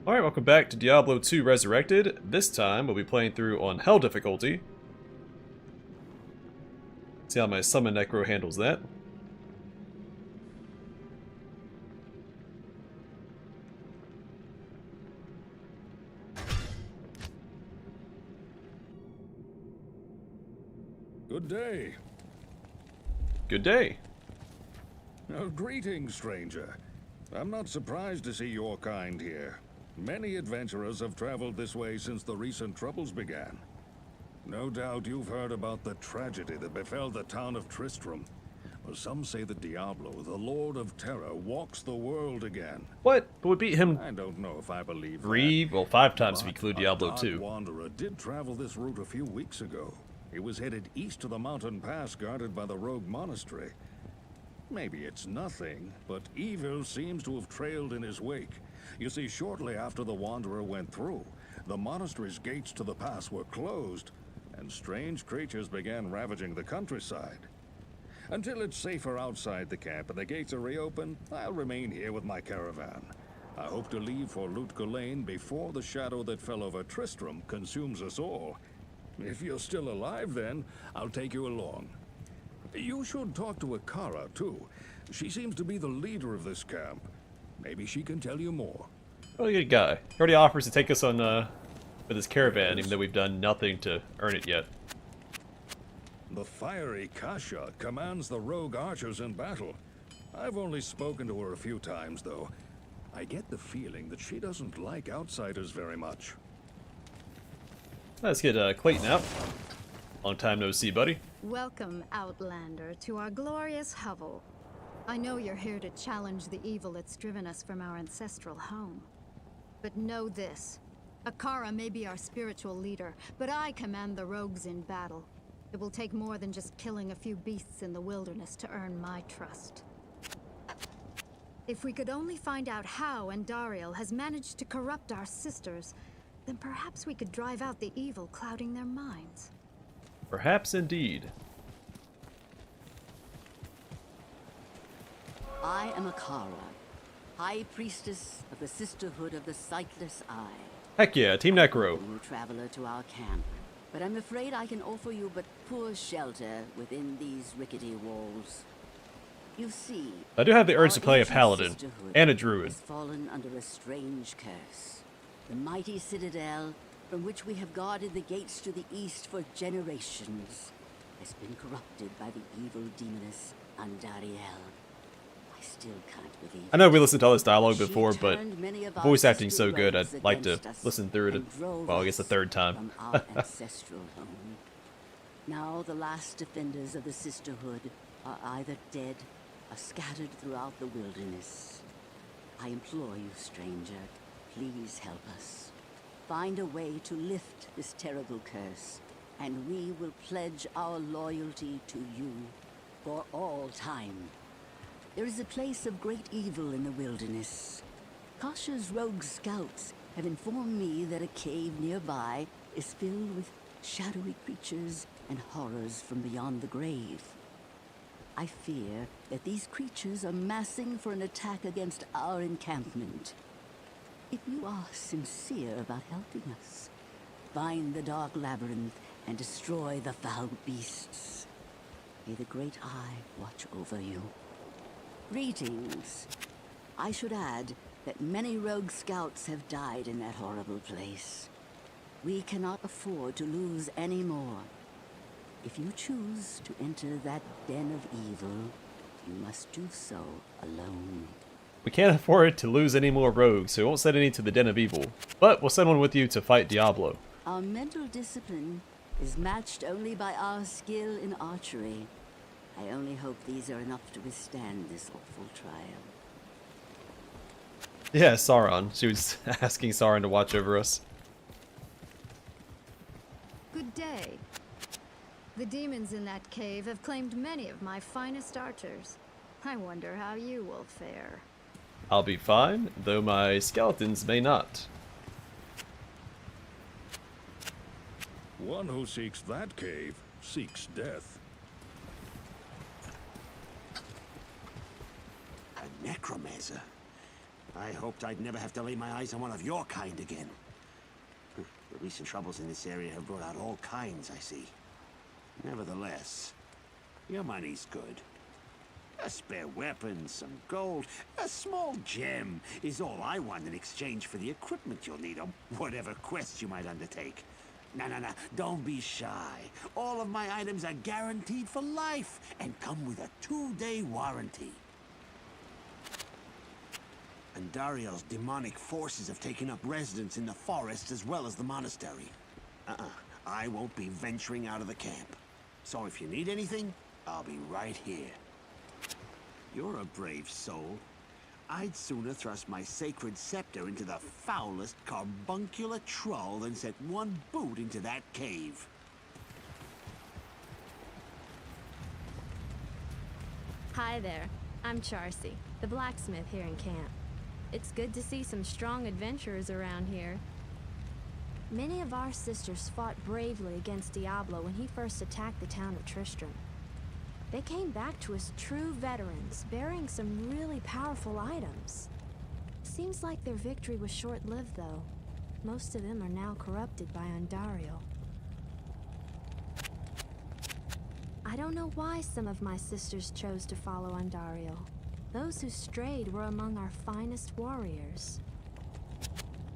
Alright, welcome back to Diablo 2 Resurrected. This time we'll be playing through on Hell difficulty. See how my Summon Necro handles that. Good day. Good day. Greetings, stranger. I'm not surprised to see your kind here. Many adventurers have traveled this way since the recent troubles began. No doubt you've heard about the tragedy that befell the town of Tristram. Well, some say that Diablo, the Lord of Terror, walks the world again. What? But we beat him I don't know if I believe well, 5 times if you but include a Diablo dark 2. wanderer did travel this route a few weeks ago. He was headed east to the mountain pass guarded by the rogue monastery. Maybe it's nothing, but evil seems to have trailed in his wake. You see, shortly after the wanderer went through, the monastery's gates to the pass were closed, and strange creatures began ravaging the countryside. Until it's safer outside the camp and the gates are reopened, I'll remain here with my caravan. I hope to leave for Lutga Lane before the shadow that fell over Tristram consumes us all. If you're still alive then, I'll take you along. You should talk to Akara, too. She seems to be the leader of this camp. Maybe she can tell you more. Really good guy. He already offers to take us on with his caravan, even though we've done nothing to earn it yet. The fiery Kasha commands the rogue archers in battle. I've only spoken to her a few times, though. I get the feeling that she doesn't like outsiders very much. Let's get Clayton out. Long time no see, buddy. Welcome, Outlander, to our glorious hovel. I know you're here to challenge the evil that's driven us from our ancestral home. But know this. Akara may be our spiritual leader, but I command the rogues in battle. It will take more than just killing a few beasts in the wilderness to earn my trust. If we could only find out how Andariel has managed to corrupt our sisters, then perhaps we could drive out the evil clouding their minds. Perhaps indeed. I am Akara, High Priestess of the Sisterhood of the Sightless Eye. Heck yeah, Team Necro. New traveler to our camp, but I'm afraid I can offer you but poor shelter within these rickety walls. You see, I do have the urge to our play a ancient paladin sisterhood and a druid. has fallen under a strange curse. The mighty citadel, from which we have guarded the gates to the east for generations, has been corrupted by the evil demoness Andariel. I still can't believe I know it. we listened to all this dialogue She before, but turned many of our voice acting's sister so good, rogues I'd like to against us listen through it, and drove well, I guess the us third time. from our ancestral home. Now the last defenders of the sisterhood are either dead or scattered throughout the wilderness. I implore you, stranger, please help us. Find a way to lift this terrible curse, and we will pledge our loyalty to you for all time. There is a place of great evil in the wilderness. Kasha's rogue scouts have informed me that a cave nearby is filled with shadowy creatures and horrors from beyond the grave. I fear that these creatures are massing for an attack against our encampment. If you are sincere about helping us, find the dark labyrinth and destroy the foul beasts. May the Great Eye watch over you. Greetings. I should add that many rogue scouts have died in that horrible place. We cannot afford to lose any more. If you choose to enter that den of evil, you must do so alone. We can't afford to lose any more rogues, so we won't send any to the Den of Evil. But we'll send one with you to fight Diablo. Our mental discipline is matched only by our skill in archery. I only hope these are enough to withstand this awful trial. Yeah, Sauron. She was asking Sauron to watch over us. Good day. The demons in that cave have claimed many of my finest archers. I wonder how you will fare. I'll be fine, though my skeletons may not. One who seeks that cave seeks death. A necromancer? I hoped I'd never have to lay my eyes on one of your kind again. The recent troubles in this area have brought out all kinds, I see. Nevertheless, your money's good. A spare weapon, some gold, a small gem is all I want in exchange for the equipment you'll need on whatever quest you might undertake. No, don't be shy. All of my items are guaranteed for life and come with a 2-day warranty. Andario's demonic forces have taken up residence in the forest as well as the monastery. I won't be venturing out of the camp. So if you need anything, I'll be right here. You're a brave soul. I'd sooner thrust my sacred scepter into the foulest carbuncular troll than set one boot into that cave. Hi there, I'm Charcy, the blacksmith here in camp. It's good to see some strong adventurers around here. Many of our sisters fought bravely against Diablo when he first attacked the town of Tristram. They came back to us true veterans, bearing some really powerful items. Seems like their victory was short-lived, though. Most of them are now corrupted by Andario. I don't know why some of my sisters chose to follow Andario. Those who strayed were among our finest warriors.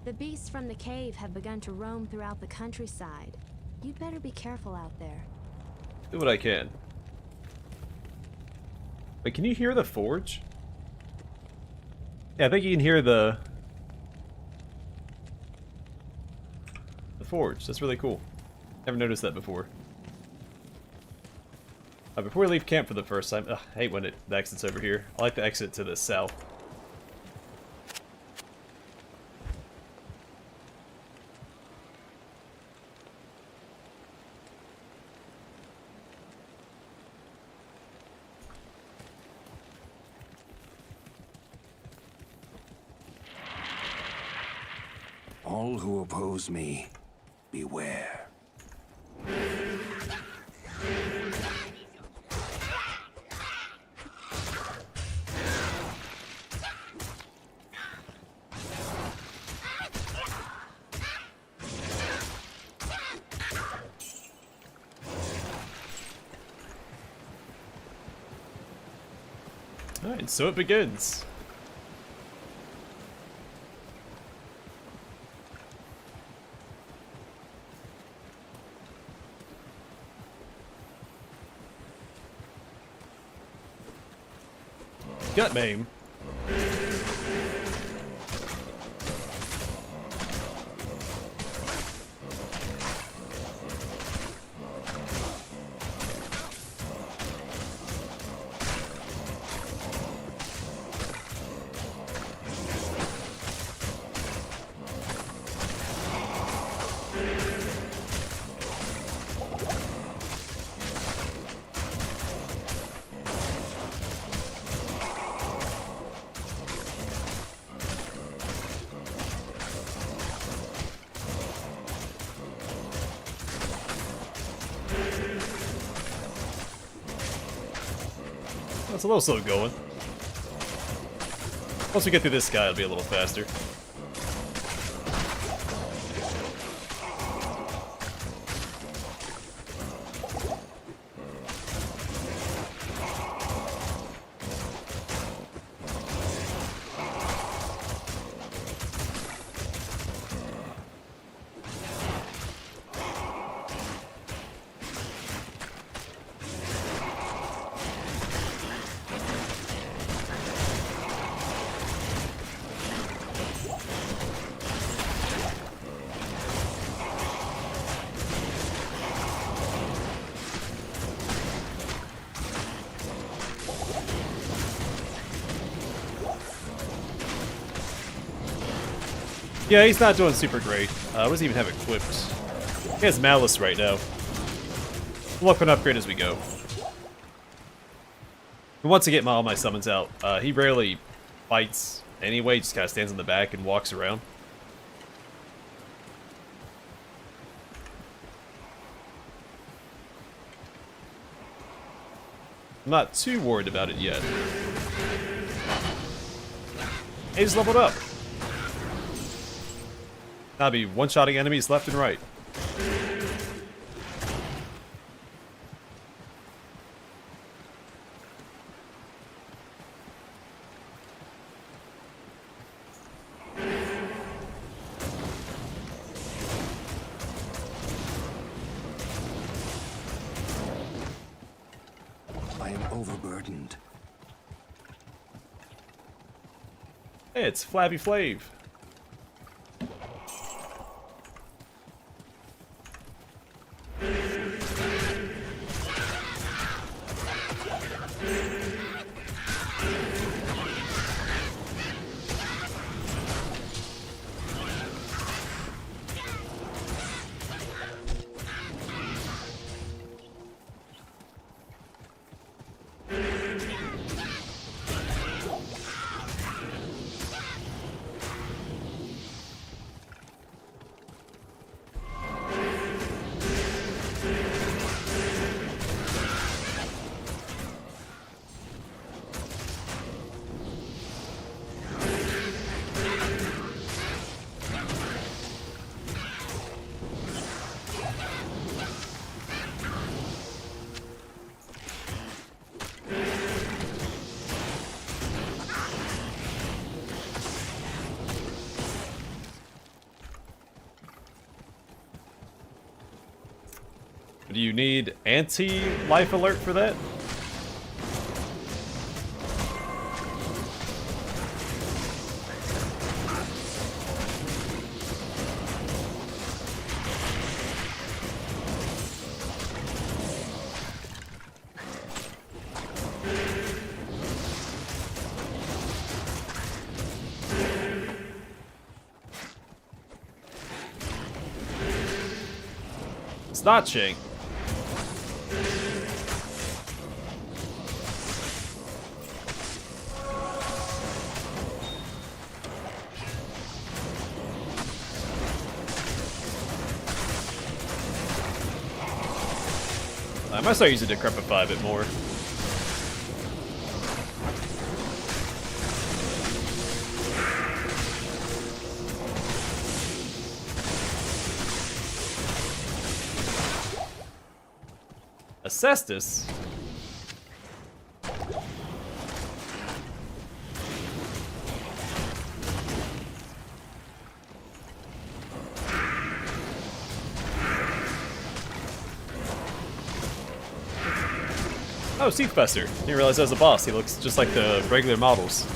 The beasts from the cave have begun to roam throughout the countryside. You'd better be careful out there. Do what I can. Wait, can you hear the forge? Yeah, I think you can hear the forge. That's really cool. Never noticed that before. Before we leave camp for the first time, I hate when the exit's over here. I like to exit to the south. All who oppose me, beware. Alright, so it begins. Gut maim. It's a little slow going. Once we get through this guy, it'll be a little faster. Yeah, he's not doing super great. What does he even have equipped? He has Malice right now. We'll look for an upgrade as we go. But once I get all my summons out, he rarely fights anyway, just kind of stands in the back and walks around. I'm not too worried about it yet. Hey, he's leveled up. I'll be one-shotting enemies left and right. I am overburdened. Hey, it's Flabby Flav. Do you need anti-life alert for that? It's not Shank. I might start using Decrepify a bit more. Cestus? Oh, Seedfester. Didn't realize that was a boss. He looks just like the regular models.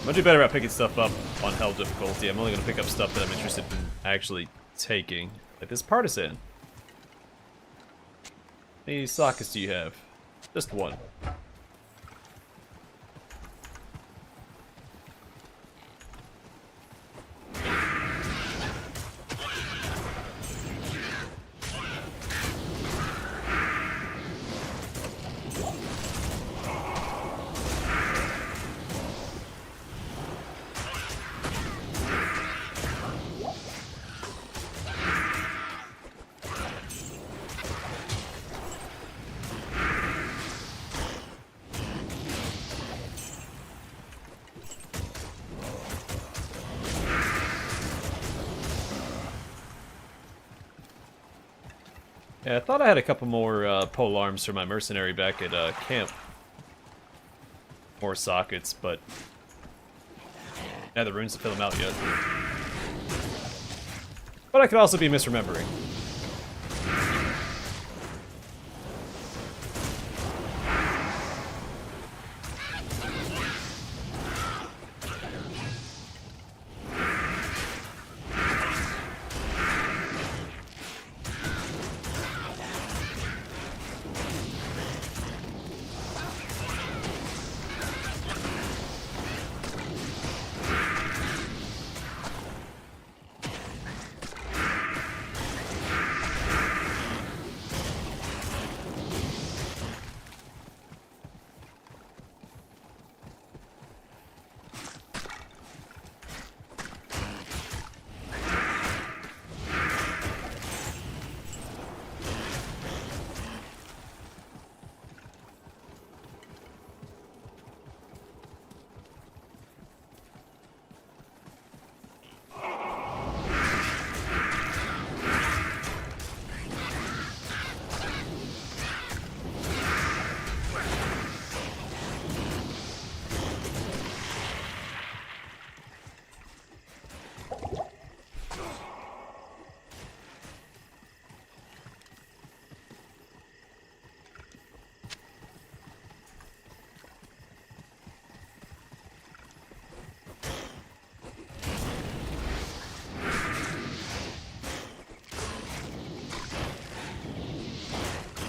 I'm gonna do better at picking stuff up on hell difficulty. I'm only gonna pick up stuff that I'm interested in actually taking. Like this partisan. How many sockets do you have? Just one. Yeah, I thought I had a couple more pole arms for my mercenary back at camp. More sockets, but yeah, the runes to fill them out yet. But I could also be misremembering.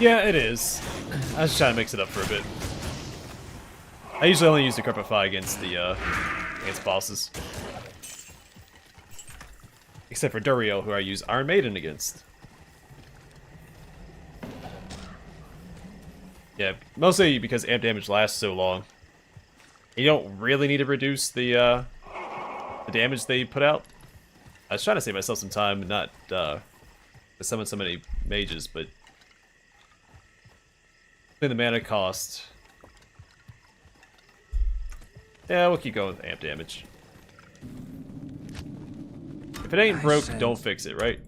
Yeah, it is. I was just trying to mix it up for a bit. I usually only use Decrepify against the against bosses. Except for Duriel, who I use Iron Maiden against. Yeah, mostly because amp damage lasts so long. You don't really need to reduce the damage they put out. I was trying to save myself some time and not to summon so many mages, but the mana cost. Yeah, we'll keep going with amp damage. If it ain't broke, don't fix it, right?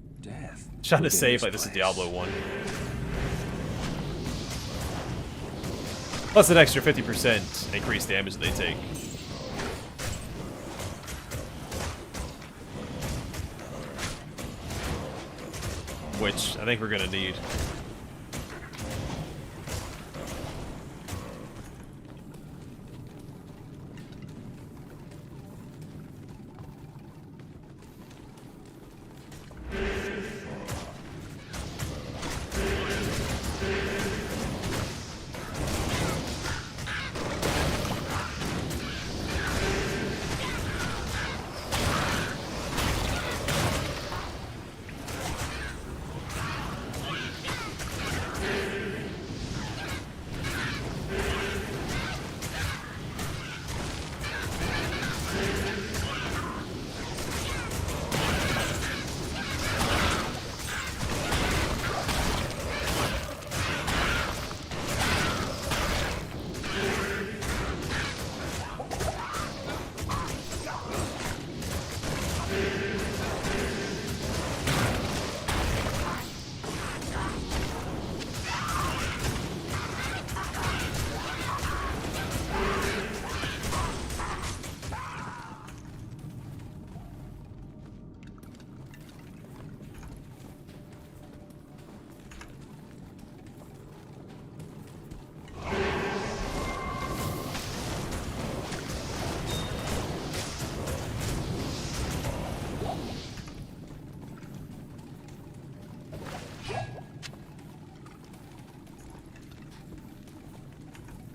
Trying to save like this is Diablo 1. Plus an extra 50% increased damage they take. Which I think we're gonna need.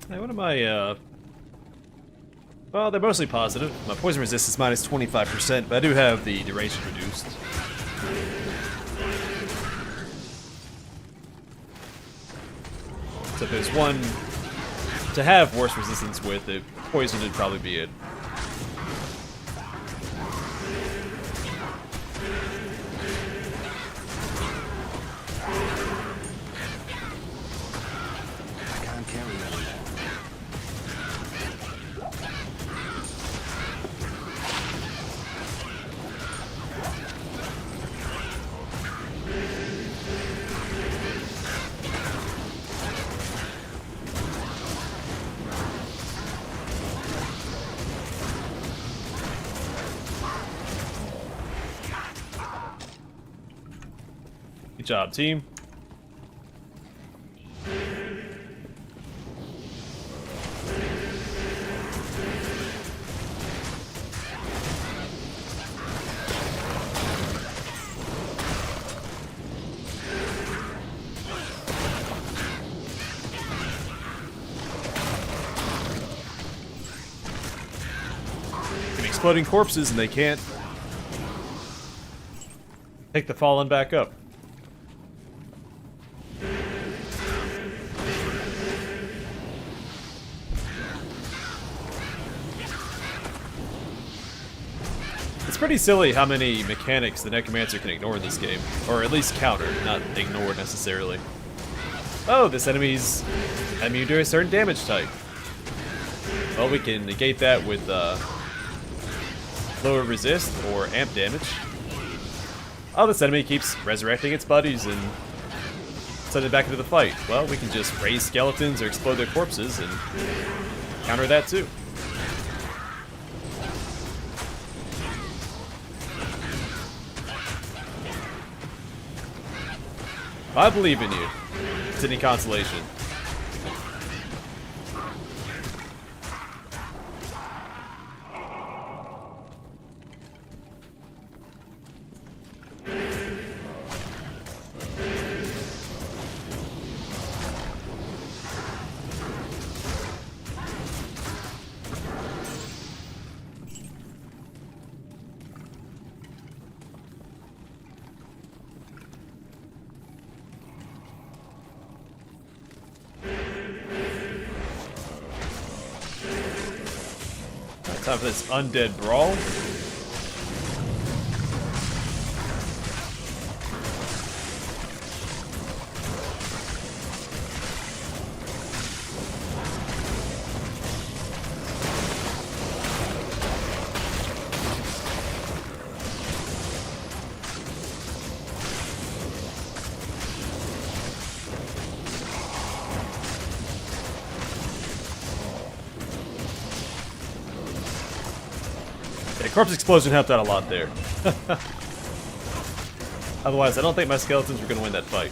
Hey, what am I, well, they're mostly positive. My poison resistance minus 25%, but I do have the duration reduced. So if there's one to have worse resistance with, it, poison would probably be it. Good job, team. Exploding corpses and they can't pick the fallen back up. It's pretty silly how many mechanics the Necromancer can ignore in this game. Or at least counter, not ignore necessarily. Oh, this enemy's immune to a certain damage type. Well, we can negate that with lower resist or amp damage. Oh, this enemy keeps resurrecting its buddies and sending it back into the fight. Well, we can just raise skeletons or explode their corpses and counter that too. I believe in you. If it's any consolation. Time for this undead brawl. Yeah, corpse explosion helped out a lot there. Otherwise, I don't think my skeletons were going to win that fight.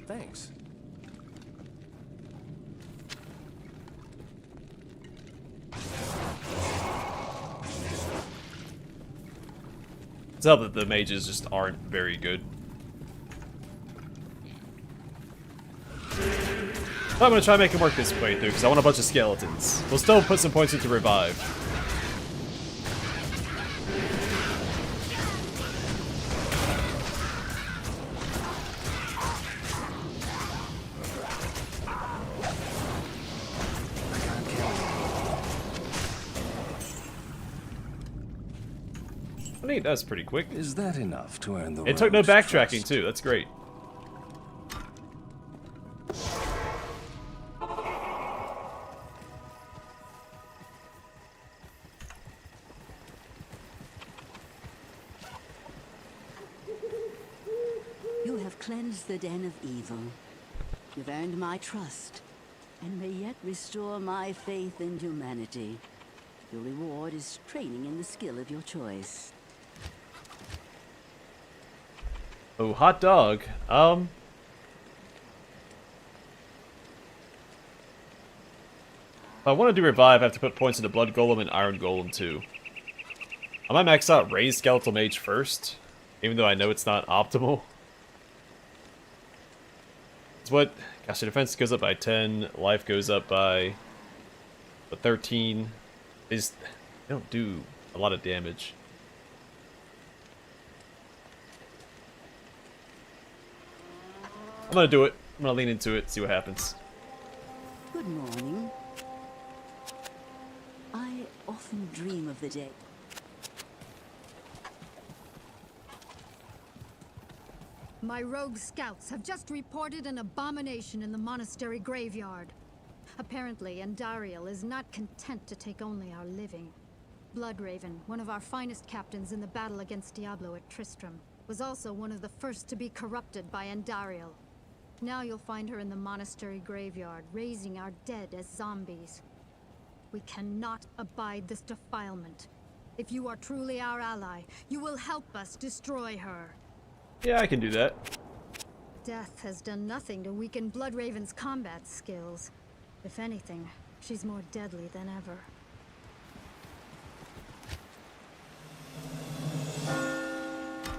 Thanks. Tell that the mages just aren't very good. But I'm gonna try and make it work this way through because I want a bunch of skeletons. We'll still put some points into revive. Neat, that was pretty quick. Is that enough to earn the It took no rogue's backtracking trust? too, that's great. You have cleansed the den of evil. You've earned my trust, and may yet restore my faith in humanity. Your reward is training in the skill of your choice. Oh, hot dog. If I want to do revive, I have to put points into Blood Golem and Iron Golem too. I might max out Raised Skeletal Mage first, even though I know it's not optimal. It's what? Gosh, the defense goes up by 10, life goes up by 13. They don't do a lot of damage. I'm gonna do it. I'm gonna lean into it, see what happens. Good morning. I often dream of the day. My rogue scouts have just reported an abomination in the monastery graveyard. Apparently, Andariel is not content to take only our living. Bloodraven, one of our finest captains in the battle against Diablo at Tristram, was also one of the first to be corrupted by Andariel. Now you'll find her in the monastery graveyard, raising our dead as zombies. We cannot abide this defilement. If you are truly our ally, you will help us destroy her. Yeah, I can do that. Death has done nothing to weaken Bloodraven's combat skills. If anything, she's more deadly than ever.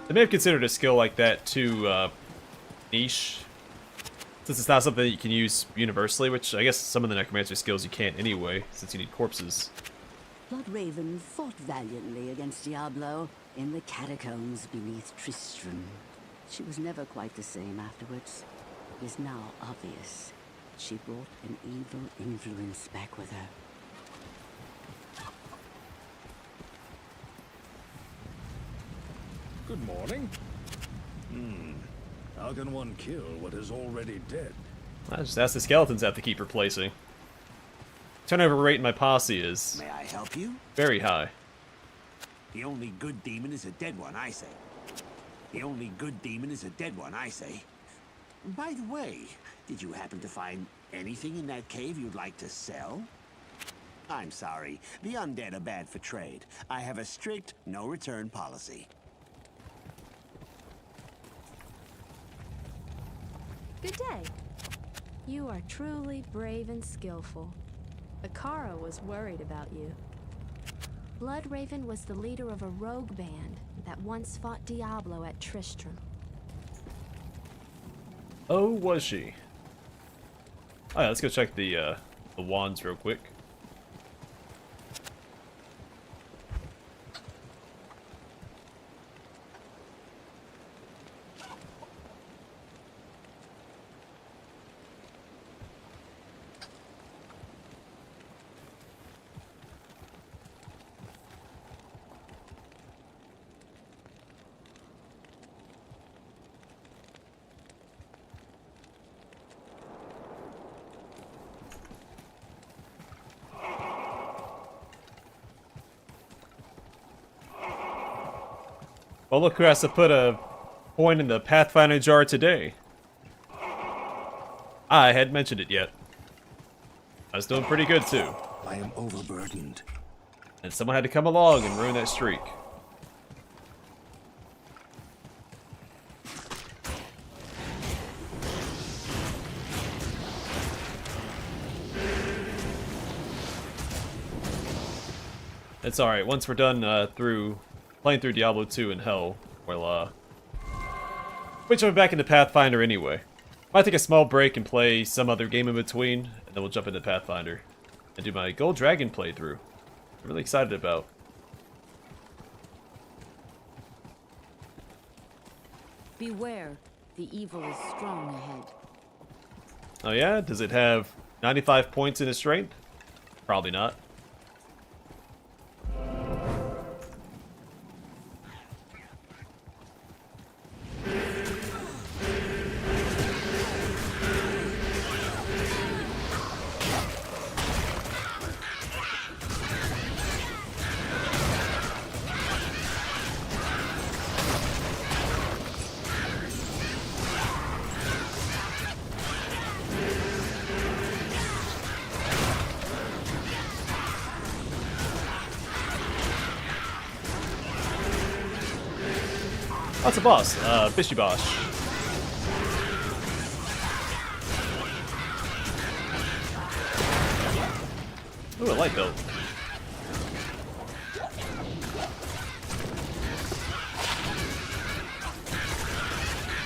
They may have considered a skill like that too niche, since it's not something that you can use universally, which I guess some of the Necromancer skills you can't anyway, since you need corpses. Bloodraven fought valiantly against Diablo in the catacombs beneath Tristram. She was never quite the same afterwards. It is now obvious she brought an evil influence back with her. Good morning. How can one kill what is already dead? I just ask the skeletons I have to keep replacing. Turnover rate in my posse is May I help you? very high. The only good demon is a dead one, I say. The only good demon is a dead one, I say. By the way, did you happen to find anything in that cave you'd like to sell? I'm sorry. The undead are bad for trade. I have a strict no-return policy. Good day. You are truly brave and skillful. Akara was worried about you. Bloodraven was the leader of a rogue band that once fought Diablo at Tristram. Oh, was she? Alright, let's go check the wands real quick. Well, look who has to put a coin in the Pathfinder jar today. I hadn't mentioned it yet. I was doing pretty good too. I am overburdened. And someone had to come along and ruin that streak. It's alright, once we're done playing through Diablo 2 in Hell, we'll switch over back into Pathfinder anyway. Might take a small break and play some other game in between, and then we'll jump into Pathfinder and do my Gold Dragon playthrough. I'm really excited about. Beware, the evil is strong ahead. Oh yeah? Does it have 95 points in its strength? Probably not. That's a boss, Bishy Bosh. Ooh, a light belt.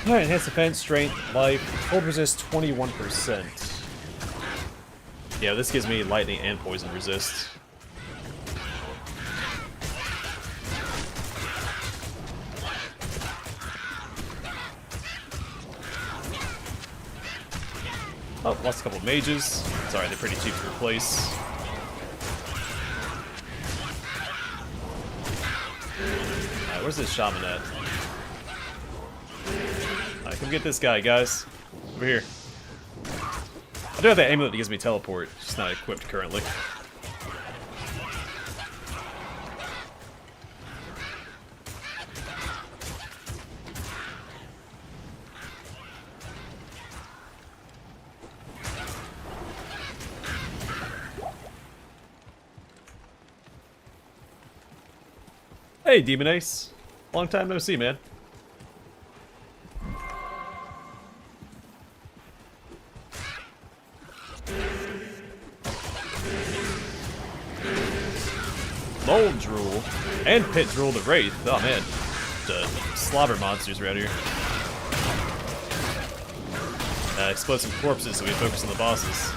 Alright, enhanced defense, strength, life, hold resist 21%. Yeah, this gives me lightning and poison resist. Oh, lost a couple of mages. Sorry, they're pretty cheap to replace. Alright, where's this shaman at? Alright, come get this guy, guys. Over here. I do have that amulet that gives me teleport. It's just not equipped currently. Hey, Demon Ace. Long time no see, man. Mold Drool and Pit Drool the Wraith. Oh man, the slobber monsters around here. Explode some corpses so we focus on the bosses.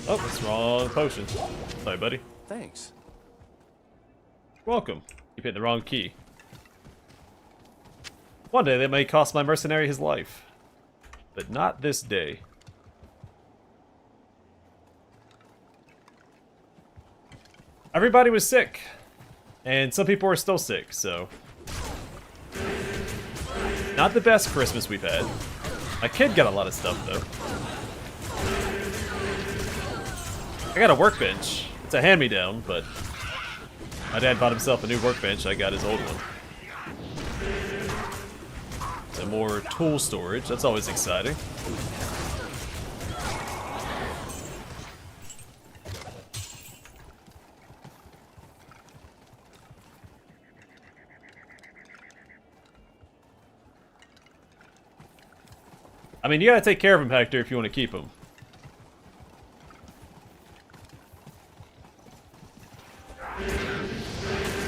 Oh, that's the wrong potion. Sorry, buddy. Thanks. Welcome. Keep hitting the wrong key. One day that may cost my mercenary his life. But not this day. Everybody was sick. And some people are still sick, so... Not the best Christmas we've had. My kid got a lot of stuff, though. I got a workbench. It's a hand-me-down, but my dad bought himself a new workbench. I got his old one. So more tool storage. That's always exciting. I mean, you gotta take care of him, Hector, if you want to keep him.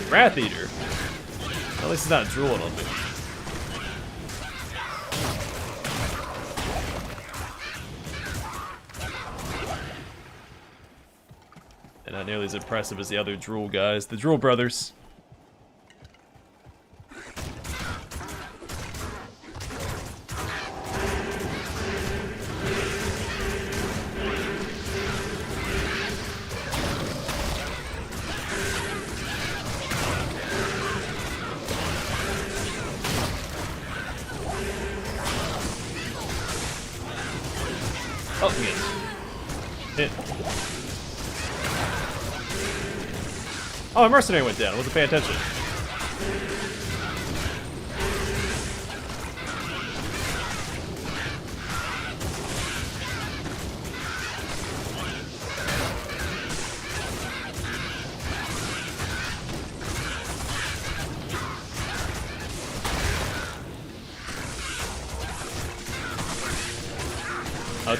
Wrath Eater. At least he's not drooling on me. And not nearly as impressive as the other drool guys. The Drool Brothers. Oh, yeah. Hit. Oh, a mercenary went down. I wasn't paying attention.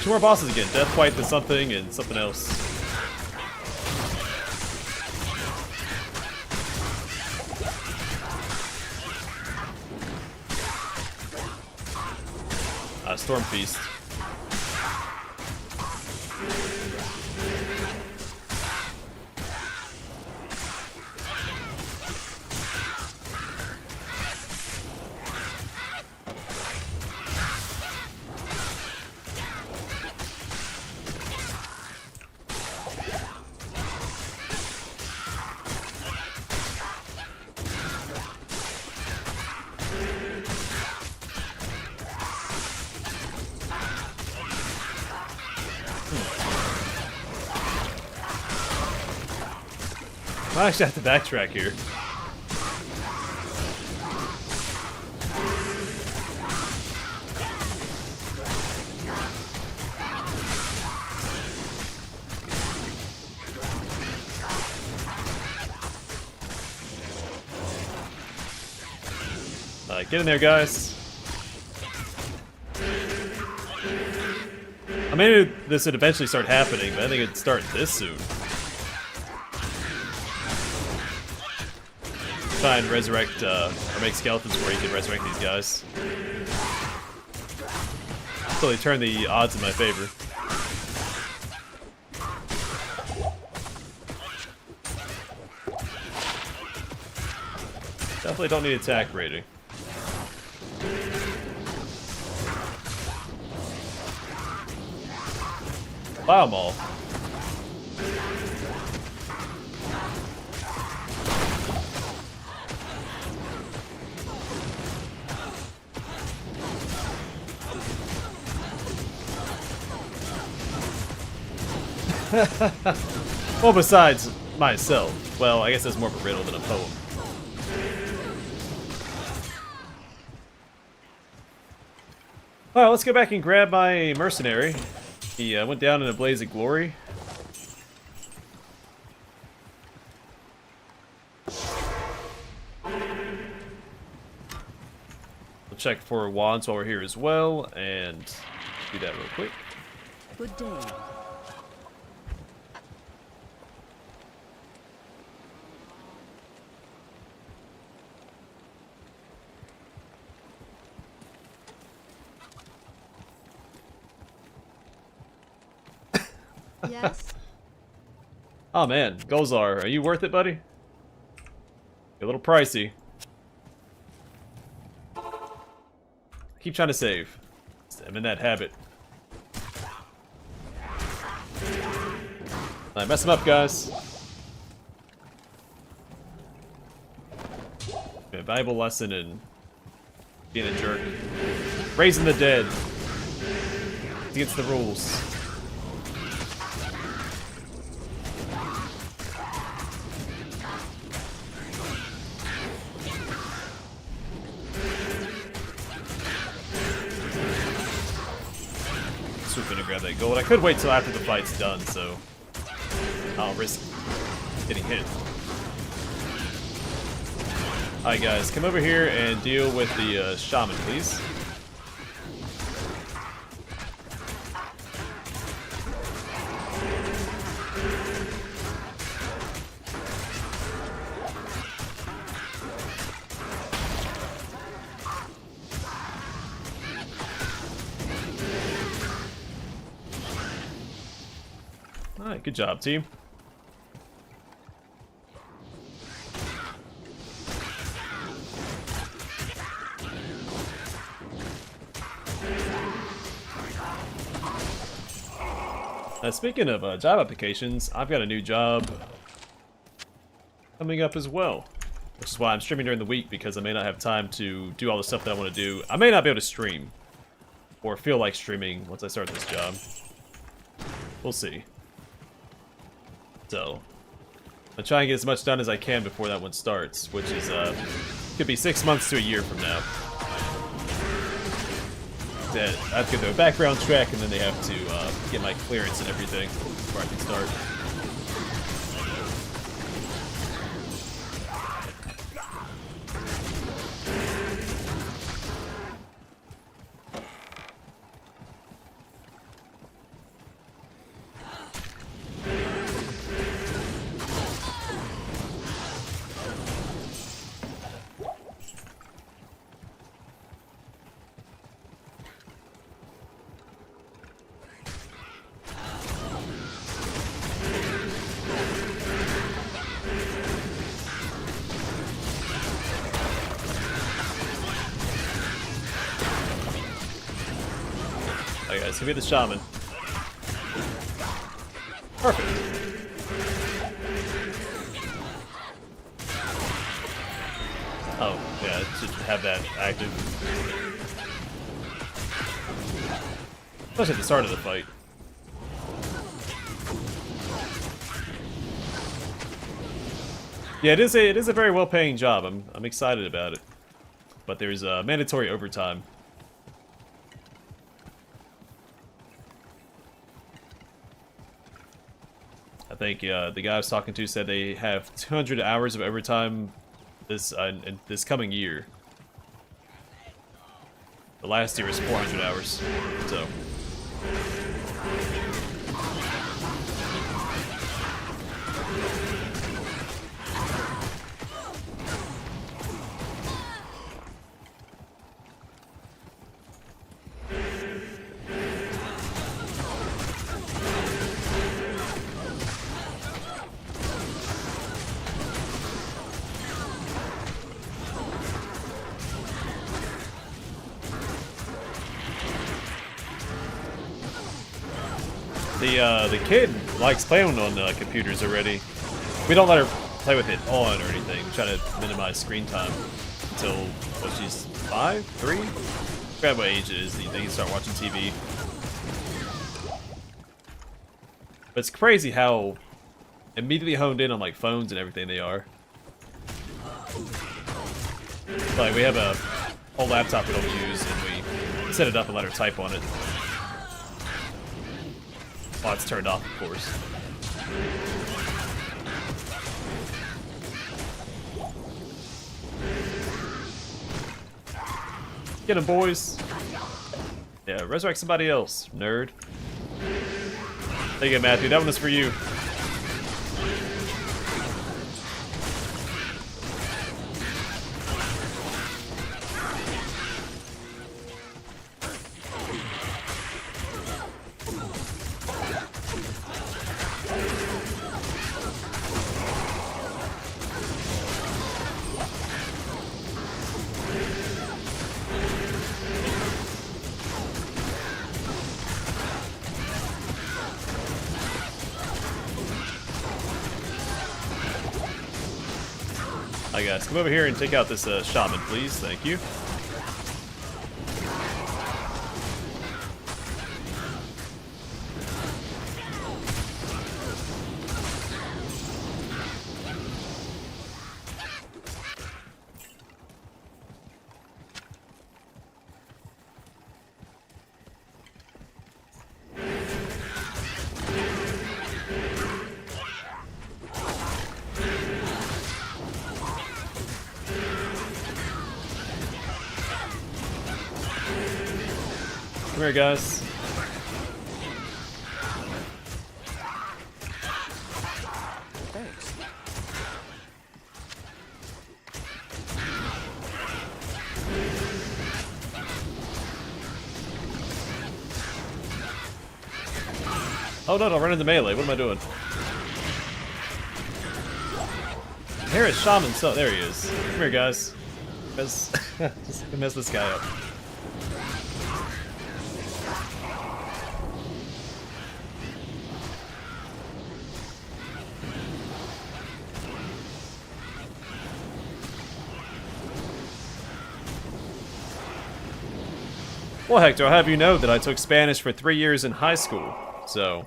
Two more bosses again. Death Fight to something and something else. Storm Feast. I actually have to backtrack here. Get in there, guys. I mean, this would eventually start happening, but I think it'd start this soon. Try and resurrect, or make skeletons where you can resurrect these guys. So they turn the odds in my favor. Definitely don't need attack rating. Wow, Maul. Well, besides myself. Well, I guess that's more of a riddle than a poem. Alright, let's go back and grab my mercenary. He went down in a blaze of glory. We'll check for wands while we're here as well, and do that real quick. Good day. Yes? Oh man, Gozar, are you worth it, buddy? You're a little pricey. Keep trying to save. I'm in that habit. I mess them up, guys. A valuable lesson in being a jerk. Raising the dead. It's against the rules. Gonna grab that gold. I could wait till after the fight's done, so I'll risk getting hit. Alright guys, come over here and deal with the shaman, please. Alright, good job, team. Speaking of job applications, I've got a new job coming up as well. Which is why I'm streaming during the week, because I may not have time to do all the stuff that I want to do. I may not be able to stream, or feel like streaming once I start this job. We'll see. So, I'll try and get as much done as I can before that one starts, which is, could be 6 months to a year from now. Then I have to go through a background check, and then they have to get my clearance and everything before I can start. Alright guys, give me the shaman. Perfect. Oh, yeah, it should have that active. Especially at the start of the fight. Yeah, it is a very well-paying job. I'm excited about it. But there's mandatory overtime. I think the guy I was talking to said they have 200 hours of overtime this coming year. The last year was 400 hours, so. The kid likes playing on computers already. We don't let her play with it on or anything. We try to minimize screen time until, what, she's 5? 3? I forgot what age it is that they can start watching TV. But it's crazy how immediately honed in on like phones and everything they are. Like we have a whole laptop we don't use and we set it up and let her type on it. Oh, it's turned off, of course. Get him, boys. Yeah, resurrect somebody else, nerd. There you go, Matthew. That one is for you. Hi guys, come over here and take out this shaman, please. Thank you. Come here, guys. Thanks. Oh no, don't run into melee. What am I doing? Here is Shaman, so there he is. Come here, guys. Just mess this guy up. Well, Hector, I'll have you know that I took Spanish for 3 years in high school, so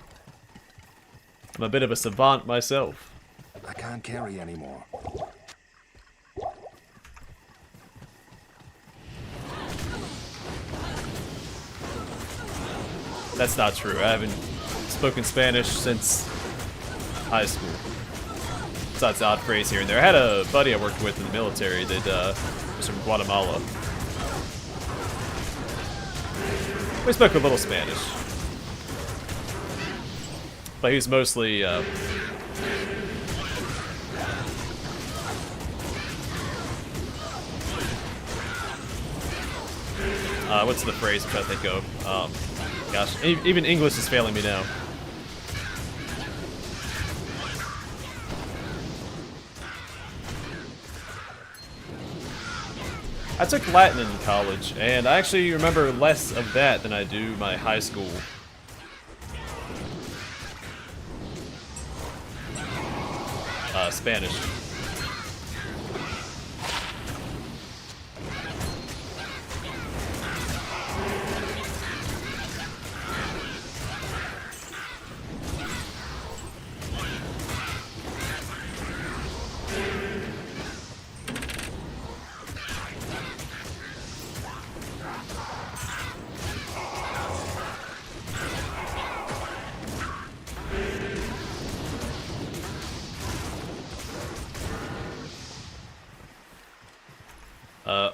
I'm a bit of a savant myself. I can't carry anymore. That's not true. I haven't spoken Spanish since high school. Besides the odd phrase here and there. I had a buddy I worked with in the military that was from Guatemala. We spoke a little Spanish. But he was mostly what's the phrase I'm trying to think of? Gosh, even English is failing me now. I took Latin in college, and I actually remember less of that than I do my high school. Spanish.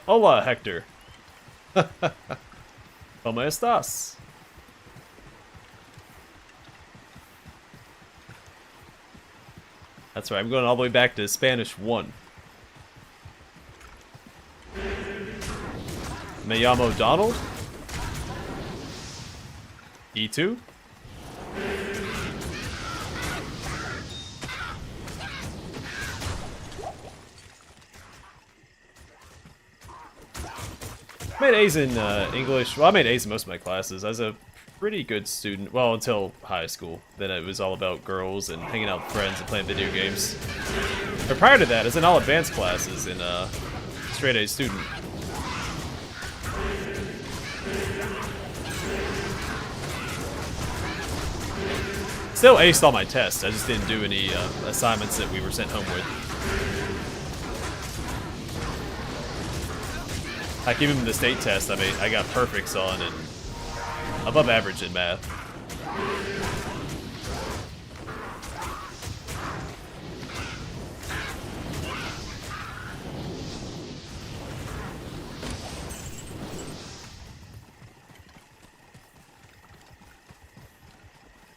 Hola, Hector. ¿Cómo estás? That's right, I'm going all the way back to Spanish 1. Me llamo Donald. E2. I made A's in English. Well, I made A's in most of my classes. I was a pretty good student. Well, until high school. Then it was all about girls and hanging out with friends and playing video games. But prior to that, I was in all advanced classes and straight A student. Still aced all my tests. I just didn't do any assignments that we were sent home with. Like even the state test, I mean, I got perfects on and above average in math.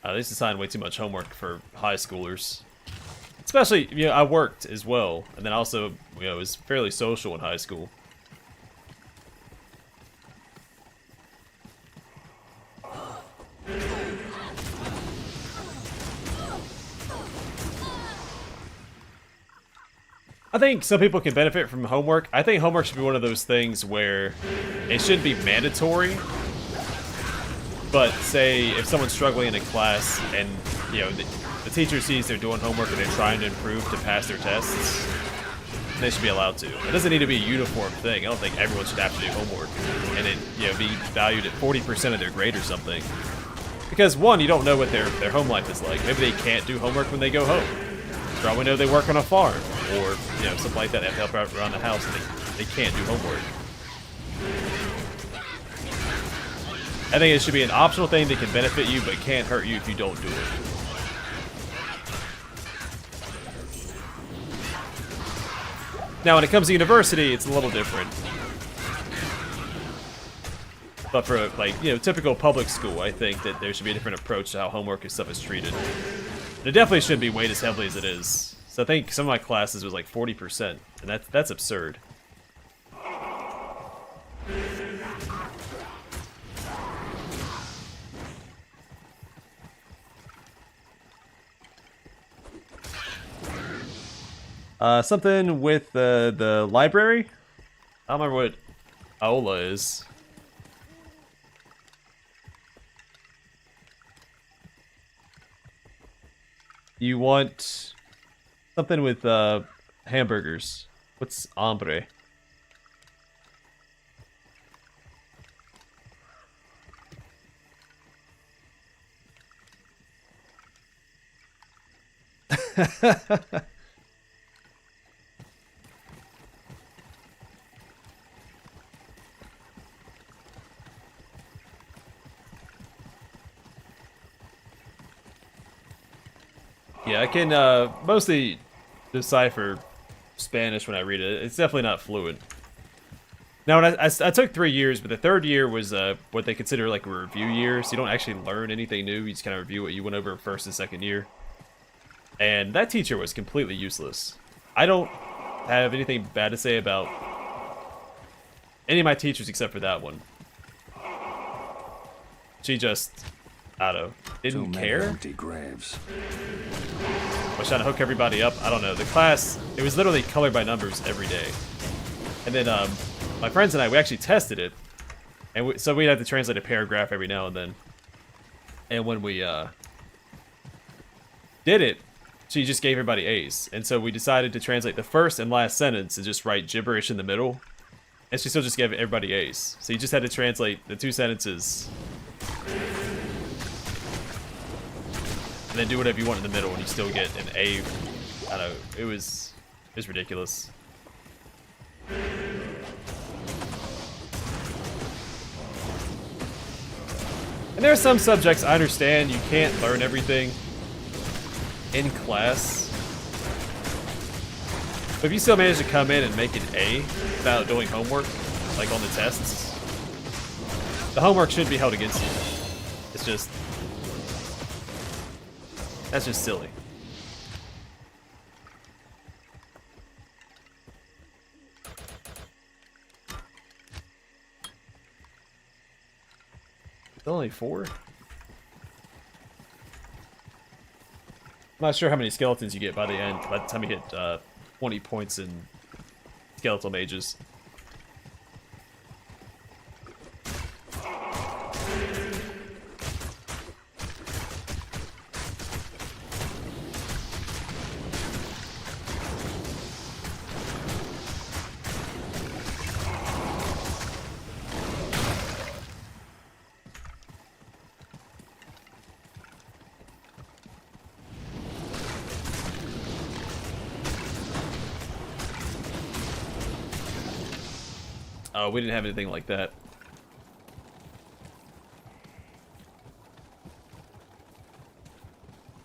They used to assign way too much homework for high schoolers. Especially, you know, I worked as well, and then also, you know, was fairly social in high school. I think some people can benefit from homework. I think homework should be one of those things where it shouldn't be mandatory. But say if someone's struggling in a class and, you know, the teacher sees they're doing homework and they're trying to improve to pass their tests, they should be allowed to. It doesn't need to be a uniform thing. I don't think everyone should have to do homework and it, you know, be valued at 40% of their grade or something. Because one, you don't know what their home life is like. Maybe they can't do homework when they go home. For all we know, they work on a farm, or, you know, something like that. They have to help out around the house, and they can't do homework. I think it should be an optional thing that can benefit you, but can't hurt you if you don't do it. Now, when it comes to university, it's a little different. But for, like, you know, typical public school, I think that there should be a different approach to how homework and stuff is treated. It definitely shouldn't be weighed as heavily as it is. So I think some of my classes was like 40%, and that's absurd. Something with the library? I don't remember what Aula is. You want something with hamburgers. What's hambre? Yeah, I can mostly decipher Spanish when I read it. It's definitely not fluent. Now, when I took 3 years, but the third year was what they consider like a review year, so you don't actually learn anything new. You just kind of review what you went over first and second year. And that teacher was completely useless. I don't have anything bad to say about any of my teachers except for that one. She just, I don't know, didn't care. Empty graves. Was trying to hook everybody up. I don't know. The class, it was literally color by numbers every day. And then my friends and I, we actually tested it. And so we'd have to translate a paragraph every now and then. And when we did it, she just gave everybody A's. And so we decided to translate the first and last sentence and just write gibberish in the middle. And she still just gave everybody A's. So you just had to translate the 2 sentences. And then do whatever you want in the middle and you still get an A. I don't know. It was ridiculous. And there are some subjects I understand you can't learn everything in class. But if you still manage to come in and make an A without doing homework, like on the tests, the homework shouldn't be held against you. It's just... that's just silly. It's only 4? I'm not sure how many skeletons you get by the end, by the time you hit 20 points in skeletal mages. Oh, we didn't have anything like that.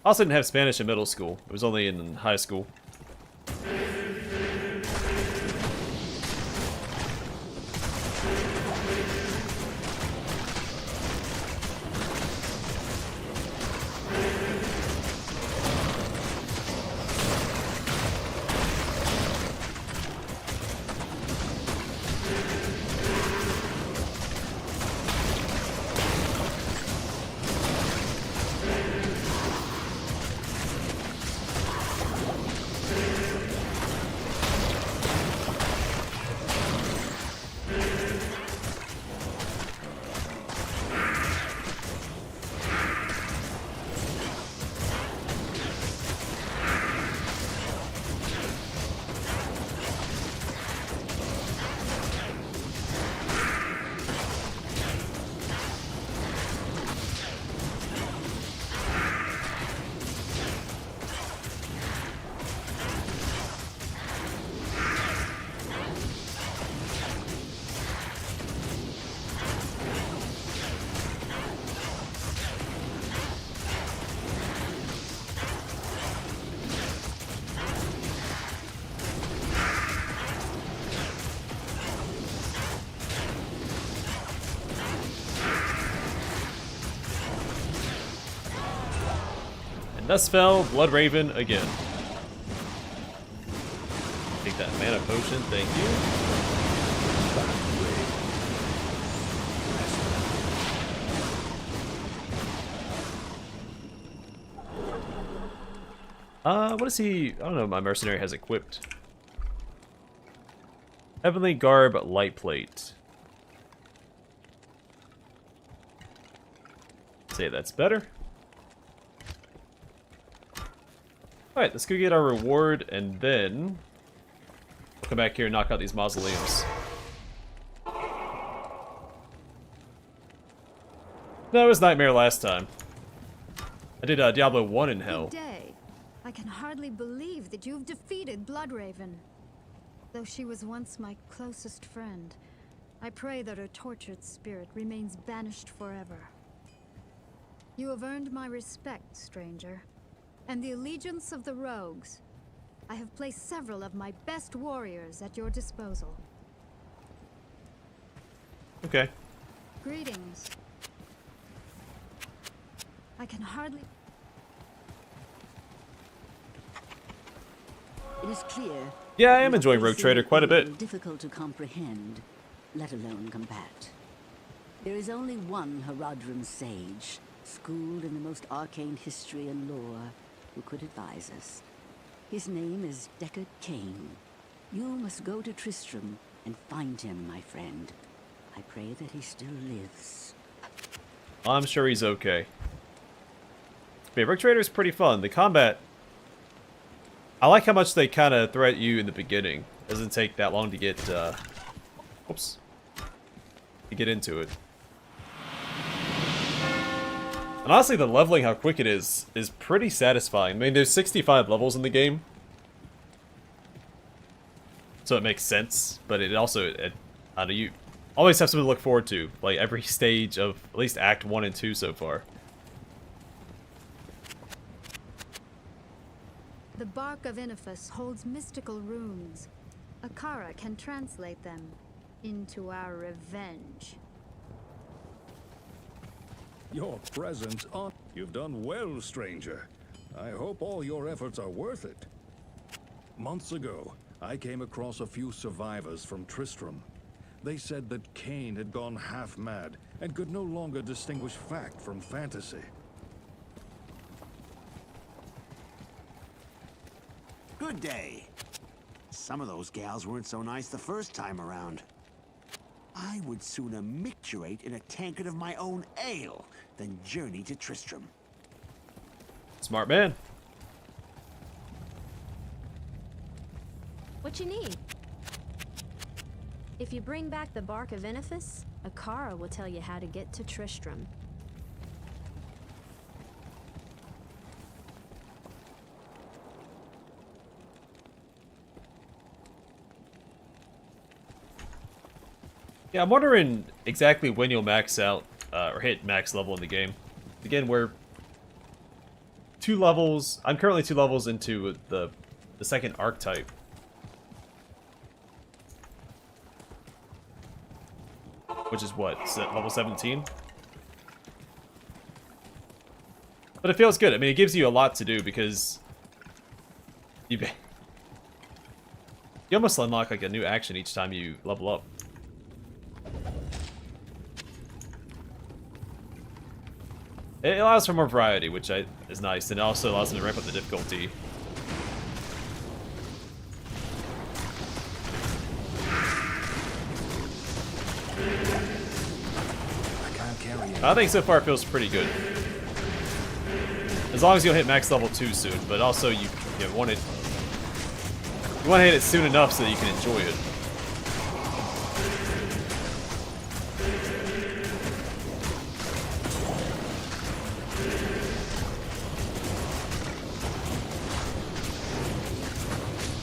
Also didn't have Spanish in middle school. It was only in high school. And thus fell Blood Raven again. Take that mana potion, thank you. What is he? I don't know, my mercenary has equipped. Heavenly Garb Light Plate. Say that's better. Alright, let's go get our reward, and then we'll come back here and knock out these mausoleums. No, it was Nightmare last time. I did Diablo 1 in Hell. Good day. I can hardly believe that you've defeated Bloodraven. Though she was once my closest friend, I pray that her tortured spirit remains banished forever. You have earned my respect, stranger, and the allegiance of the rogues. I have placed several of my best warriors at your disposal. Okay. Greetings. I can hardly... It is clear. Yeah, I that am you are enjoying Rogue facing Trader quite a evil bit. Difficult to comprehend, let alone combat. There is only one Haradrim sage, schooled in the most arcane history and lore, who could advise us. His name is Deckard Cain. You must go to Tristram and find him, my friend. I pray that he still lives. I'm sure he's okay. But yeah, Rogue Trader is pretty fun. The combat... I like how much they kind of threat you in the beginning. Doesn't take that long to get, oops. To get into it. And honestly, the leveling, how quick it is pretty satisfying. I mean, there's 65 levels in the game. So it makes sense, but it also, I don't know, you always have something to look forward to. Like, every stage of at least Act 1 and 2 so far. The bark of Inifus holds mystical runes. Akara can translate them into our revenge. Your presence on... You've done well, stranger. I hope all your efforts are worth it. Months ago, I came across a few survivors from Tristram. They said that Cain had gone half-mad and could no longer distinguish fact from fantasy. Good day. Some of those gals weren't so nice the first time around. I would sooner micturate in a tankard of my own ale than journey to Tristram. Smart man. What you need? If you bring back the bark of Inifus, Akara will tell you how to get to Tristram. Yeah, I'm wondering exactly when you'll max out, or hit max level in the game. Again, we're 2 levels... I'm currently 2 levels into the second archetype. Which is what? Level 17? But it feels good. I mean, it gives you a lot to do because... You almost unlock like a new action each time you level up. It allows for more variety, which is nice, and it also allows them to ramp up the difficulty. I can't carry it. I think so far it feels pretty good. As long as you'll hit max level 2 soon, but also you want to hit it soon enough so that you can enjoy it.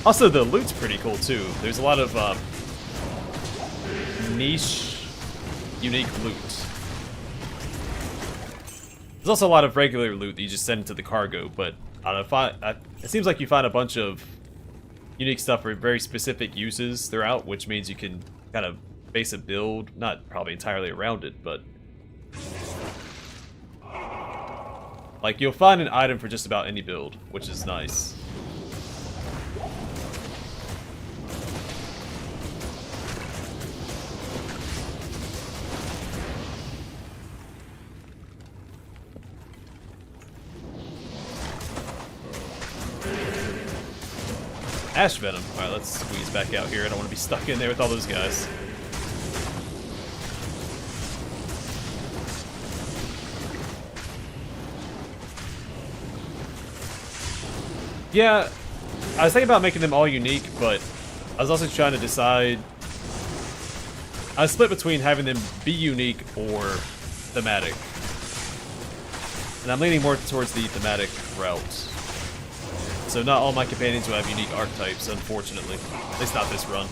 Also, the loot's pretty cool, too. There's a lot of, niche, unique loot. There's also a lot of regular loot that you just send into the cargo, but, I don't know, it seems like you find a bunch of unique stuff for very specific uses throughout, which means you can kind of base a build, not probably entirely around it, but... Like, you'll find an item for just about any build, which is nice. Ash Venom. Alright, let's squeeze back out here. I don't want to be stuck in there with all those guys. Yeah, I was thinking about making them all unique, but I was also trying to decide... I was split between having them be unique or thematic. And I'm leaning more towards the thematic route. So not all my companions will have unique archetypes, unfortunately. At least not this run.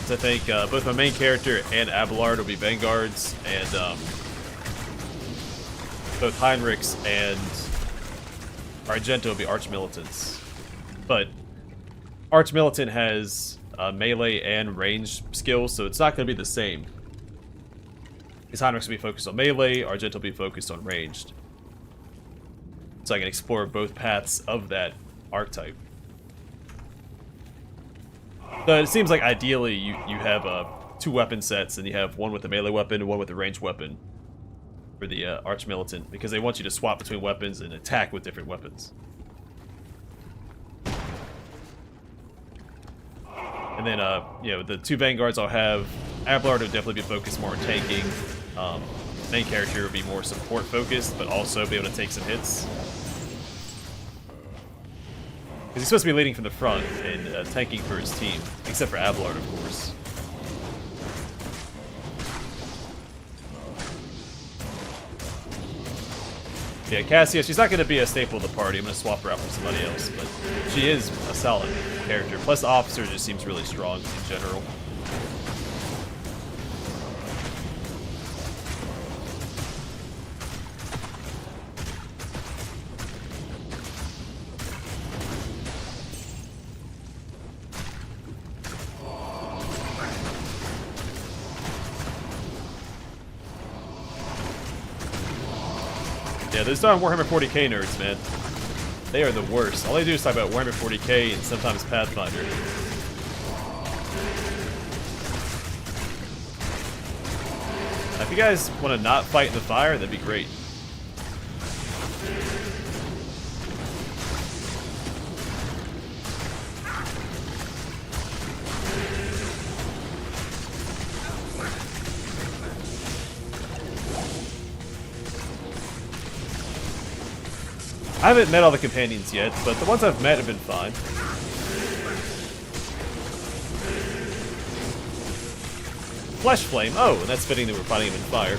So I think both my main character and Abelard will be Vanguards, and both Heinrichs and Argento will be Arch-Militants. But Arch-Militant has melee and range skills, so it's not going to be the same. Because Heinrichs will be focused on melee, Argento will be focused on ranged. So I can explore both paths of that archetype. So it seems like ideally you have 2 weapon sets, and you have one with a melee weapon and one with a ranged weapon for the Arch-Militant, because they want you to swap between weapons and attack with different weapons. And then, you know, the 2 Vanguards I'll have, Abelard will definitely be focused more on tanking. Main character will be more support focused, but also be able to take some hits. Because he's supposed to be leading from the front and tanking for his team, except for Abelard, of course. Yeah, Cassia, she's not going to be a staple of the party. I'm going to swap her out for somebody else, but she is a solid character. Plus, the officer just seems really strong in general. Yeah, those darn Warhammer 40k nerds, man. They are the worst. All they do is talk about Warhammer 40k and sometimes Pathfinder. Now, if you guys want to not fight in the fire, that'd be great. I haven't met all the companions yet, but the ones I've met have been fine. Flesh Flame. Oh, and that's fitting that we're fighting him in fire.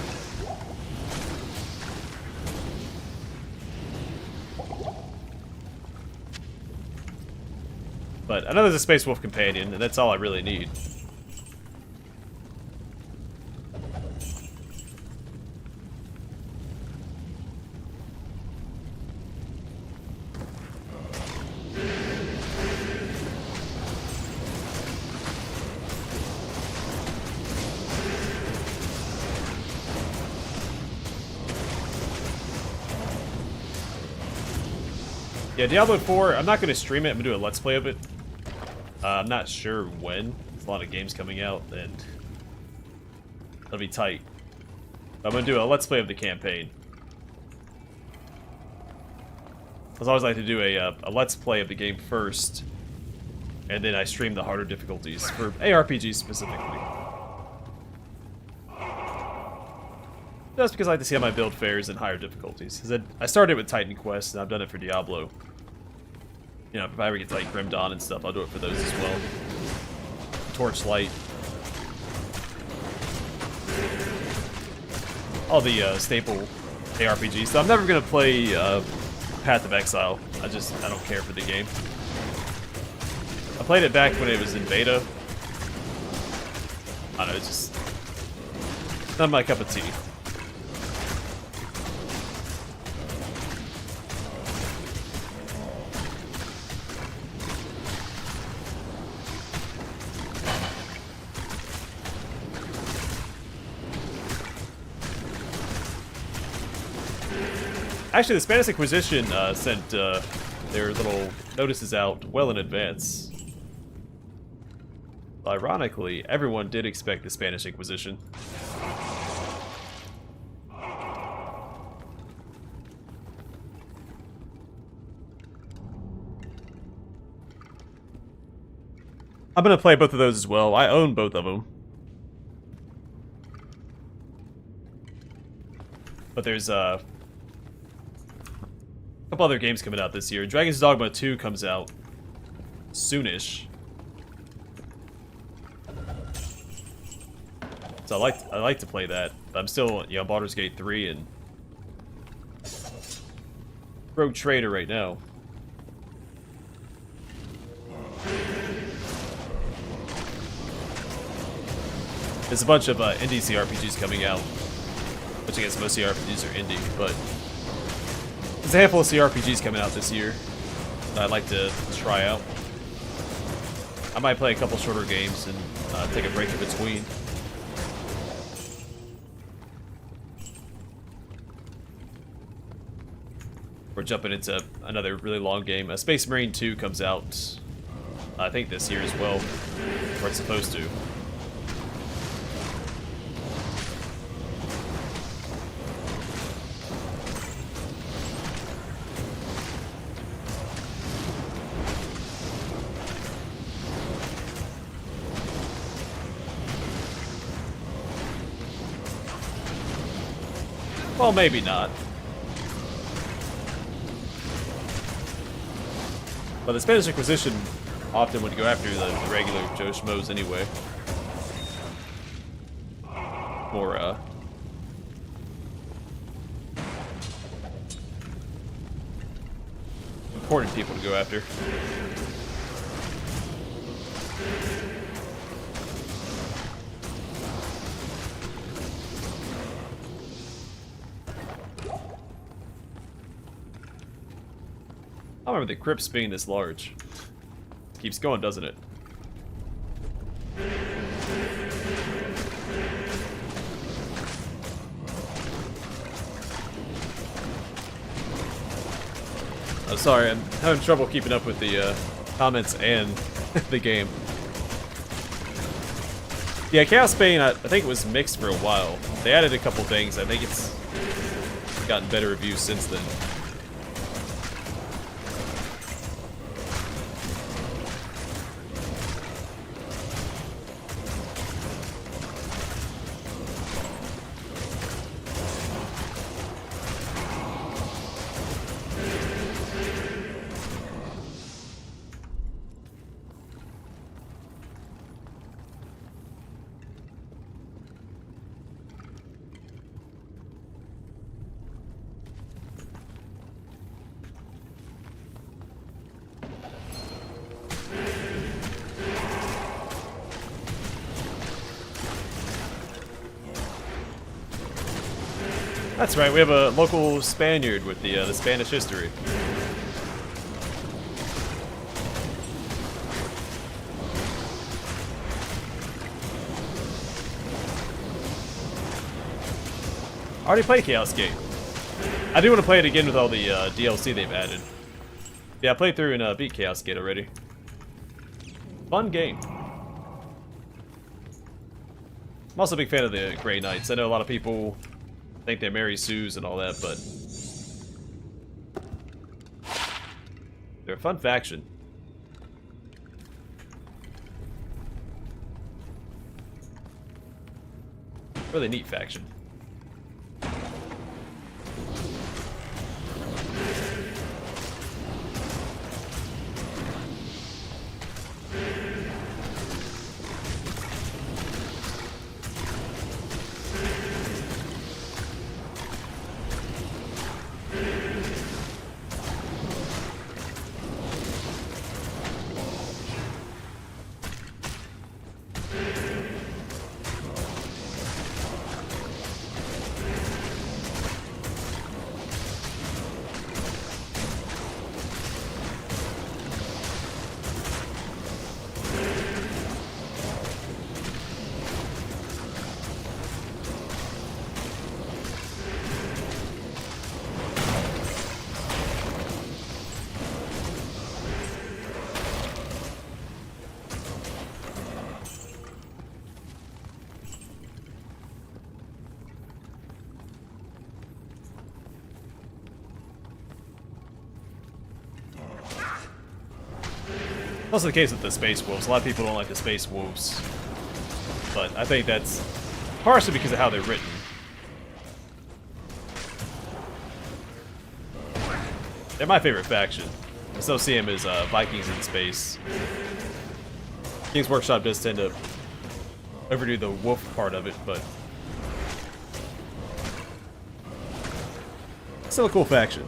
But I know there's a Space Wolf companion, and that's all I really need. Yeah, Diablo 4, I'm not going to stream it. I'm going to do a Let's Play of it. I'm not sure when. There's a lot of games coming out, and it'll be tight. I'm going to do a Let's Play of the campaign. I always like to do a Let's Play of the game first, and then I stream the harder difficulties, for ARPGs specifically. Just because I like to see how my build fares in higher difficulties. Because I started with Titan Quest, and I've done it for Diablo. You know, if I ever get to like Grim Dawn and stuff, I'll do it for those as well. Torchlight. All the staple ARPGs. So I'm never going to play Path of Exile. I don't care for the game. I played it back when it was in beta. I don't know, it's just not my cup of tea. Actually, the Spanish Inquisition sent their little notices out well in advance. Ironically, everyone did expect the Spanish Inquisition. I'm gonna play both of those as well. I own both of them. But there's a couple other games coming out this year. Dragon's Dogma 2 comes out soonish. So I like to play that. But I'm still, you know, Baldur's Gate 3 and rogue trader right now. There's a bunch of indie CRPGs coming out, which I guess most CRPGs are indie, but there's a handful of CRPGs coming out this year that I'd like to try out. I might play a couple shorter games and take a break in between. We're jumping into another really long game. Space Marine 2 comes out, I think, this year as well, or it's supposed to. Well, maybe not. But the Spanish Inquisition often would go after the regular Joe Schmoes anyway. More, important people to go after. I don't remember the crypts being this large. Keeps going, doesn't it? Oh, sorry, I'm having trouble keeping up with the comments and the game. Yeah, Chaos Bane, I think it was mixed for a while. They added a couple things. I think it's gotten better reviews since then. That's right, we have a local Spaniard with the Spanish history. I already played Chaos Gate. I do want to play it again with all the DLC they've added. Yeah, I played through and beat Chaos Gate already. Fun game. I'm also a big fan of the Grey Knights. I know a lot of people think they're Mary Sue's and all that, but they're a fun faction. Really neat faction. Also the case with the Space Wolves. A lot of people don't like the Space Wolves, but I think that's partially because of how they're written. They're my favorite faction. I still see them as Vikings in space. Games Workshop does tend to overdo the wolf part of it, but still a cool faction.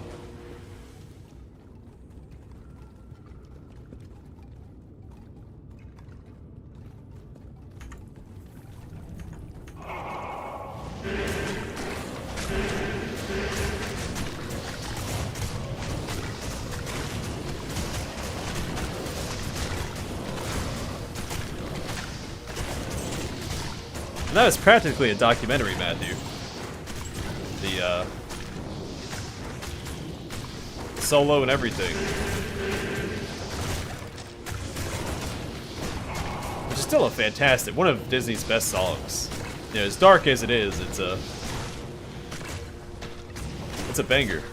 That was practically a documentary, Matthew. The solo and everything. Which is still a fantastic, one of Disney's best songs. You know, as dark as it is, it's a banger.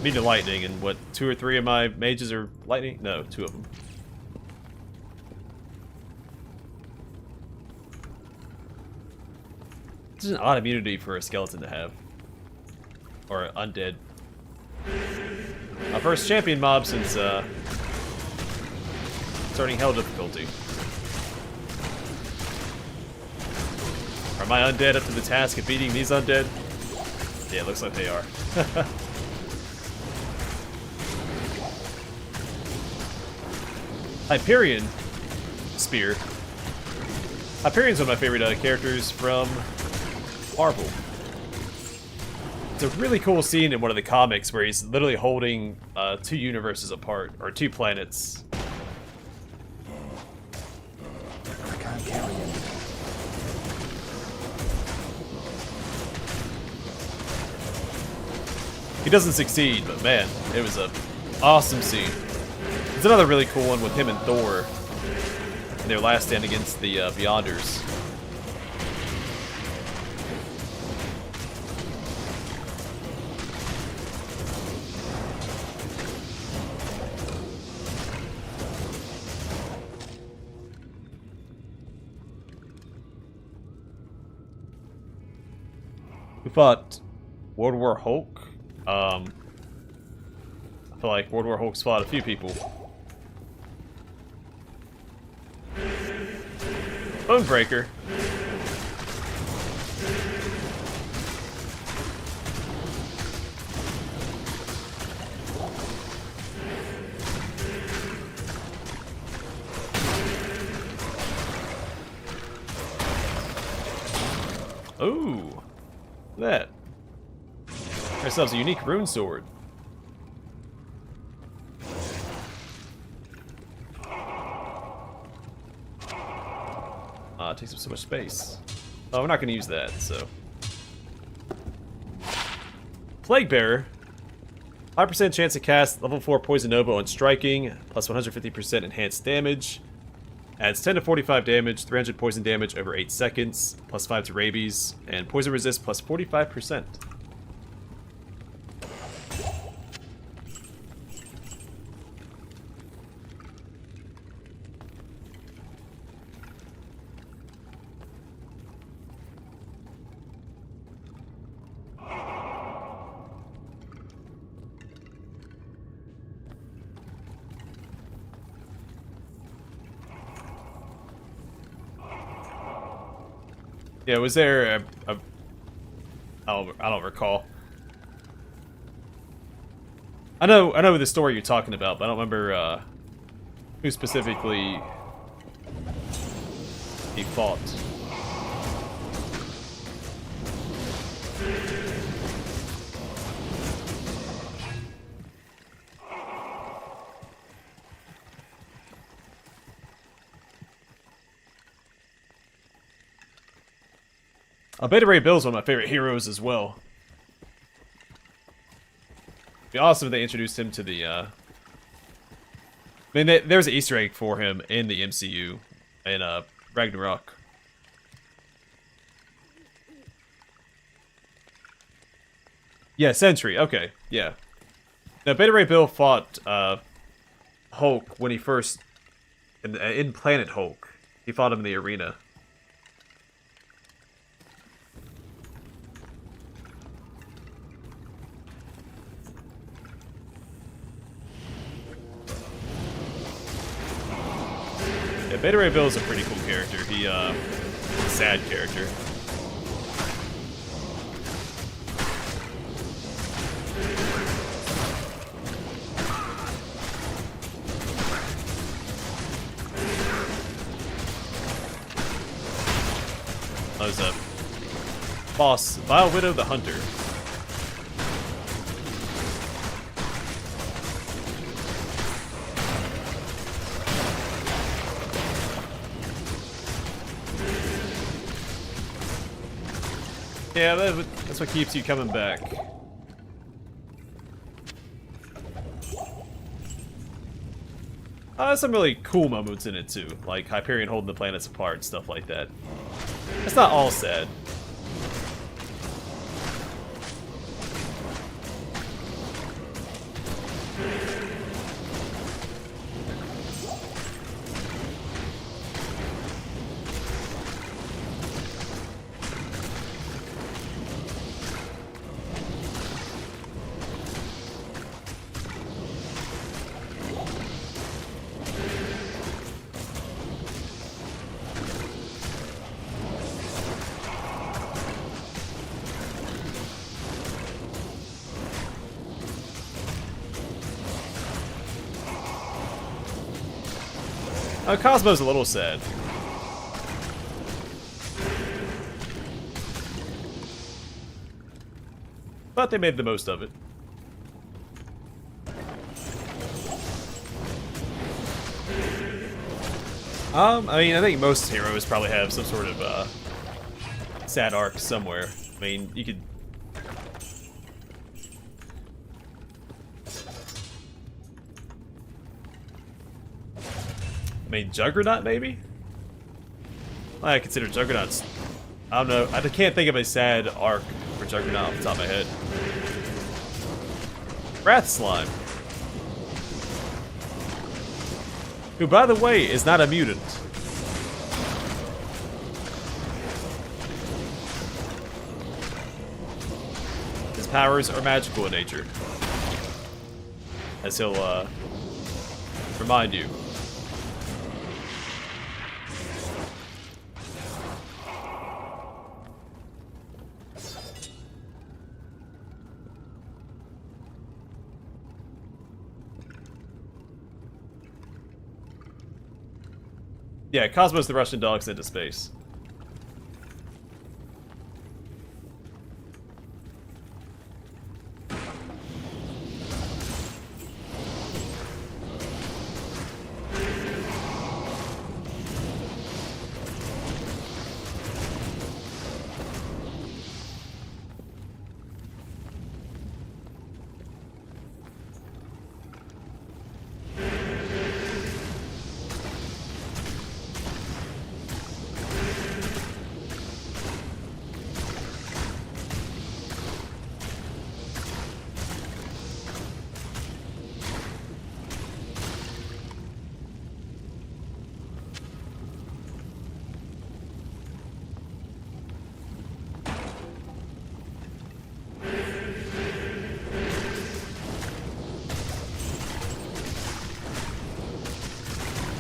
Mean to lightning, and what, 2 or 3 of my mages are lightning? No, 2 of them. This is an odd immunity for a skeleton to have. Or undead. My first champion mob since starting hell difficulty. Are my undead up to the task of beating these undead? Yeah, it looks like they are. Hyperion Spear. Hyperion's one of my favorite characters from Marvel. It's a really cool scene in one of the comics where he's literally holding 2 universes apart, or 2 planets. I can't carry it. He doesn't succeed, but man, it was a awesome scene. It's another really cool one with him and Thor in their last stand against the Beyonders. We fought World War Hulk. I feel like World War Hulk's fought a few people. Bonebreaker. Ooh, that. Ourselves a unique rune sword. It takes up so much space. Oh, we're not going to use that, so. Plague Bearer. 5% chance to cast level 4 Poison Nova on striking, plus 150% enhanced damage. Adds 10 to 45 damage, 300 poison damage over 8 seconds, plus 5 to rabies, and poison resist plus 45%. Yeah, was there I don't recall. I know the story you're talking about, but I don't remember who specifically he fought. Beta Ray Bill's one of my favorite heroes as well. It'd be awesome if they introduced him to the, I mean, there's an Easter egg for him in the MCU, in Ragnarok. Yeah, Sentry, okay, yeah. Now, Beta Ray Bill fought Hulk when he first, in Planet Hulk. He fought him in the arena. Yeah, Beta Ray Bill is a pretty cool character. He's a sad character. was a boss, Vile Widow the Hunter. Yeah, that's what keeps you coming back. There's some really cool moments in it too, like Hyperion holding the planets apart, stuff like that. It's not all sad. Cosmo's a little sad. But they made the most of it. I mean, I think most heroes probably have some sort of sad arc somewhere. I mean, you could... I mean, Juggernaut, maybe? I consider Juggernaut's... I don't know. I can't think of a sad arc for Juggernaut off the top of my head. Wrath Slime. Who, by the way, is not a mutant. His powers are magical in nature. As he'll, remind you. Yeah, Cosmos the Russian dog sent to space.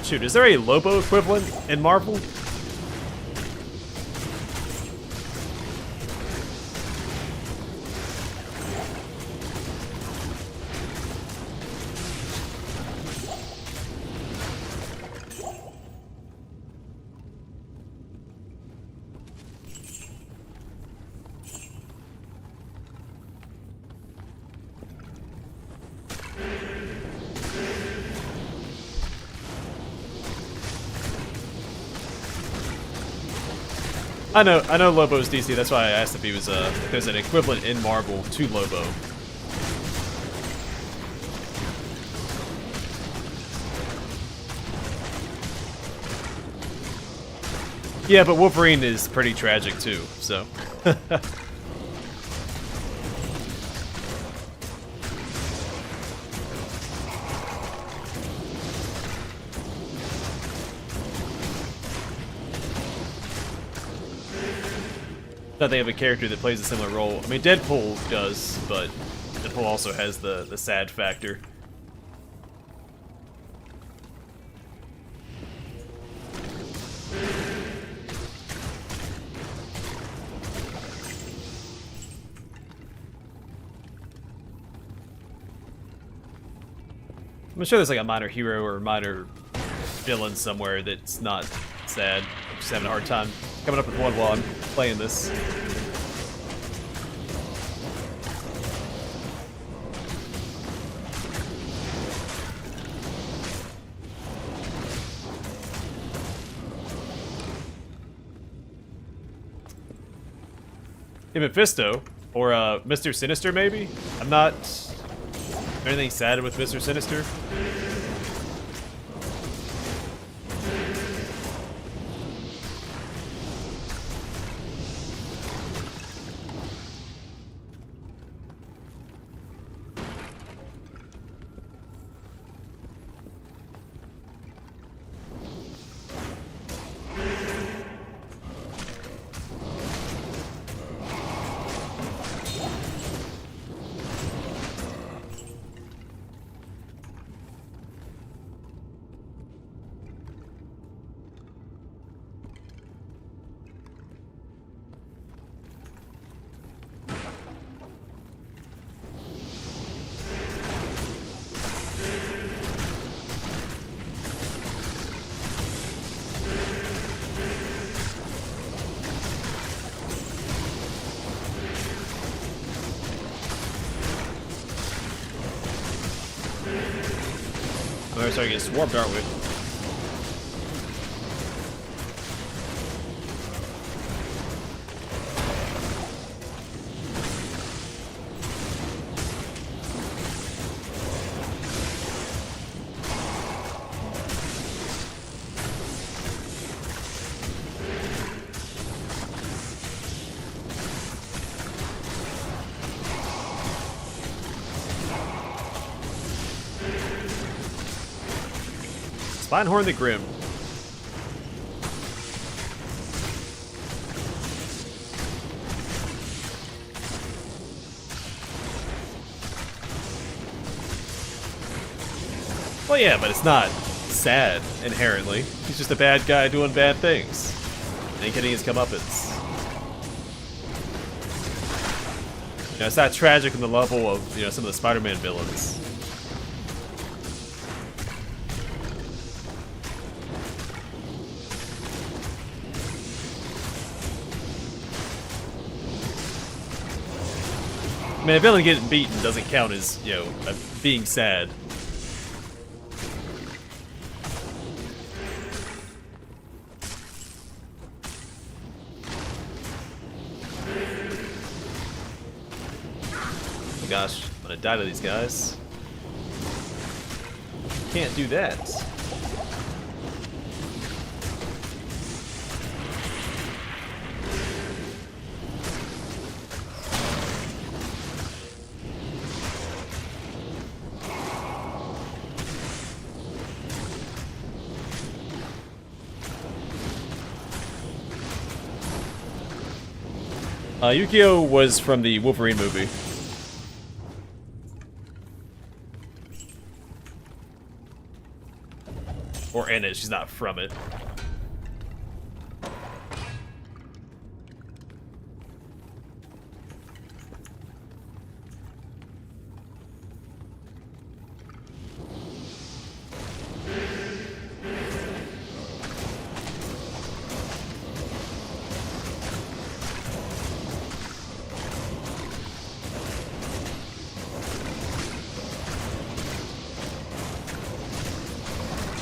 Shoot, is there a Lobo equivalent in Marvel? I know Lobo's DC, that's why I asked if he was, if there's an equivalent in Marvel to Lobo. Yeah, but Wolverine is pretty tragic too, so. That they have a character that plays a similar role. I mean, Deadpool does, but Deadpool also has the sad factor. I'm sure there's like a minor hero or minor villain somewhere that's not sad. I'm just having a hard time coming up with one. playing this. Hey, Mephisto, or Mr. Sinister, maybe? I'm not... Anything sad with Mr. Sinister? We're starting to get swarmed, aren't we? Spinehorn the Grim. Well, yeah, but it's not sad, inherently. He's just a bad guy doing bad things. And getting his comeuppance. You know, it's not tragic on the level of, you know, some of the Spider-Man villains. I mean, a villain getting beaten doesn't count as, you know, being sad. Oh gosh, I'm gonna die to these guys. Can't do that. Yukio was from the Wolverine movie. Or in it, she's not from it.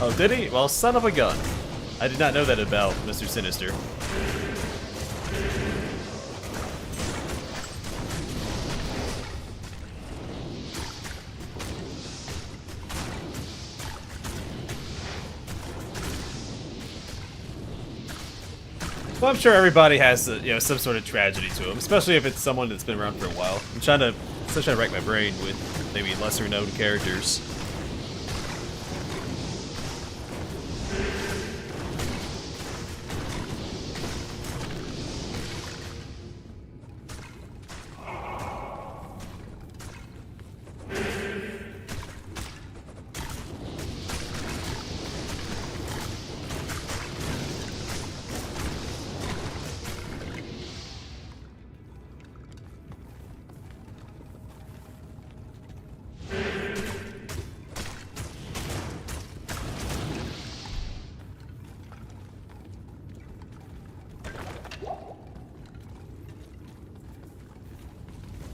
Oh, did he? Well, son of a gun. I did not know that about Mr. Sinister. Well, I'm sure everybody has, you know, some sort of tragedy to them, especially if it's someone that's been around for a while. I'm still trying to rack my brain with maybe lesser known characters.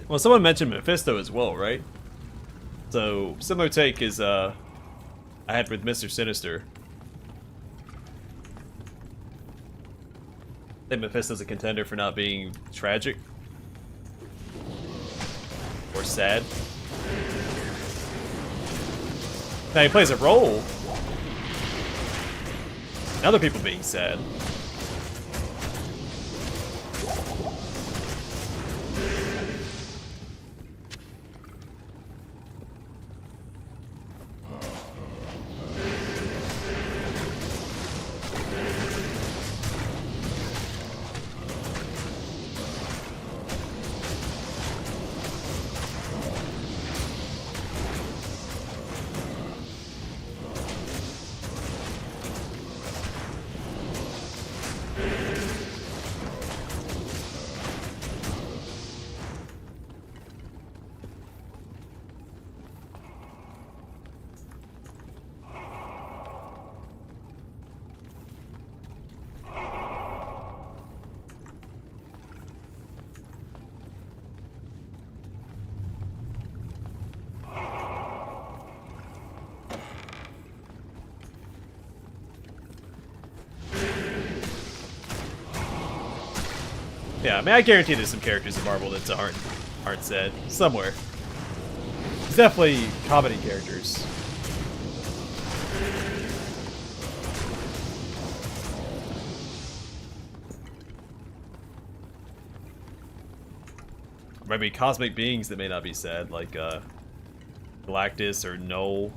Well, someone mentioned Mephisto as well, right? So, similar take is, I had with Mr. Sinister. I think Mephisto's a contender for not being tragic. Or sad. Now, he plays a role in other people being sad. Yeah, I mean, I guarantee there's some characters in Marvel that aren't sad somewhere. There's definitely comedy characters. Or maybe cosmic beings that may not be sad, like Galactus or Null.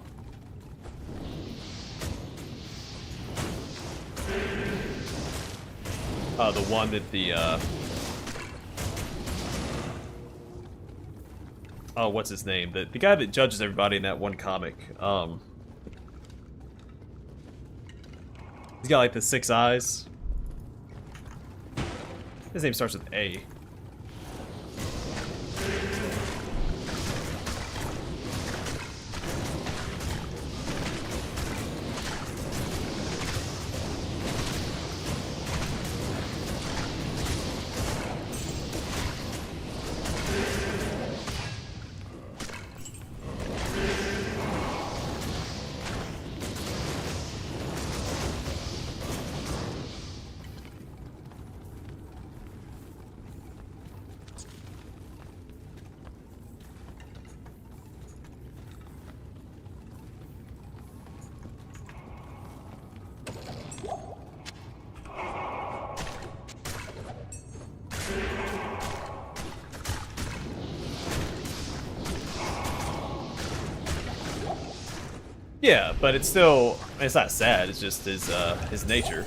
The one that the oh, what's his name? The guy that judges everybody in that one comic. He's got like the 6 eyes. His name starts with A. Yeah, but it's still, it's not sad, it's just his nature.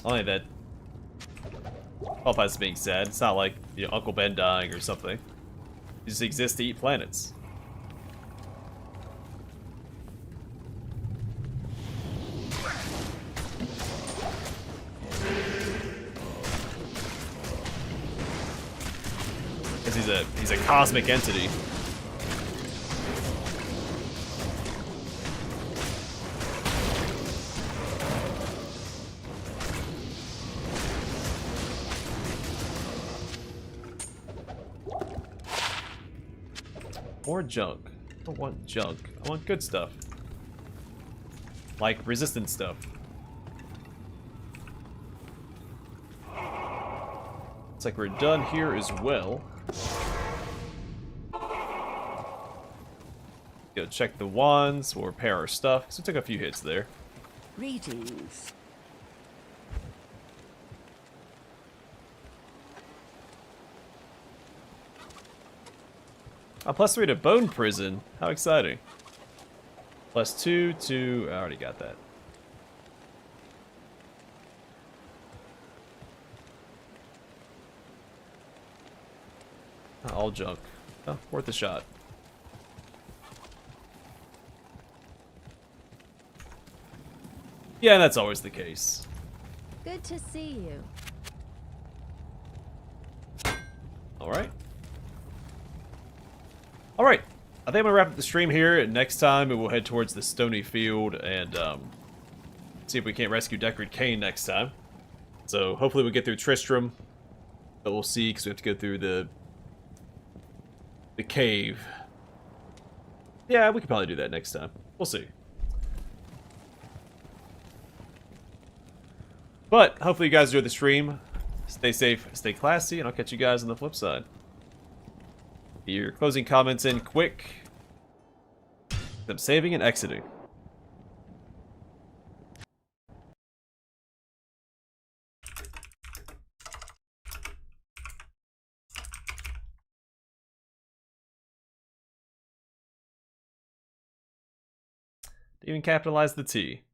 Only that qualifies as being sad. It's not like, you know, Uncle Ben dying or something. He just exists to eat planets. Because he's a cosmic entity. More junk. I don't want junk. I want good stuff. Like resistant stuff. Looks like we're done here as well. Go check the wands, we'll repair our stuff. So we took a few hits there. Greetings. +3 to Bone Prison. How exciting. +2 to... I already got that. All junk. Oh, worth a shot. Yeah, that's always the case. Good to see you. Alright. Alright. I think I'm going to wrap up the stream here. Next time, we'll head towards the Stony Field and see if we can't rescue Deckard Cain next time. So, hopefully we get through Tristram. But we'll see, because we have to go through the the cave. Yeah, we could probably do that next time. We'll see. But hopefully you guys enjoyed the stream. Stay safe, stay classy, and I'll catch you guys on the flip side. Get your closing comments in quick. I'm saving and exiting. Even capitalize the T.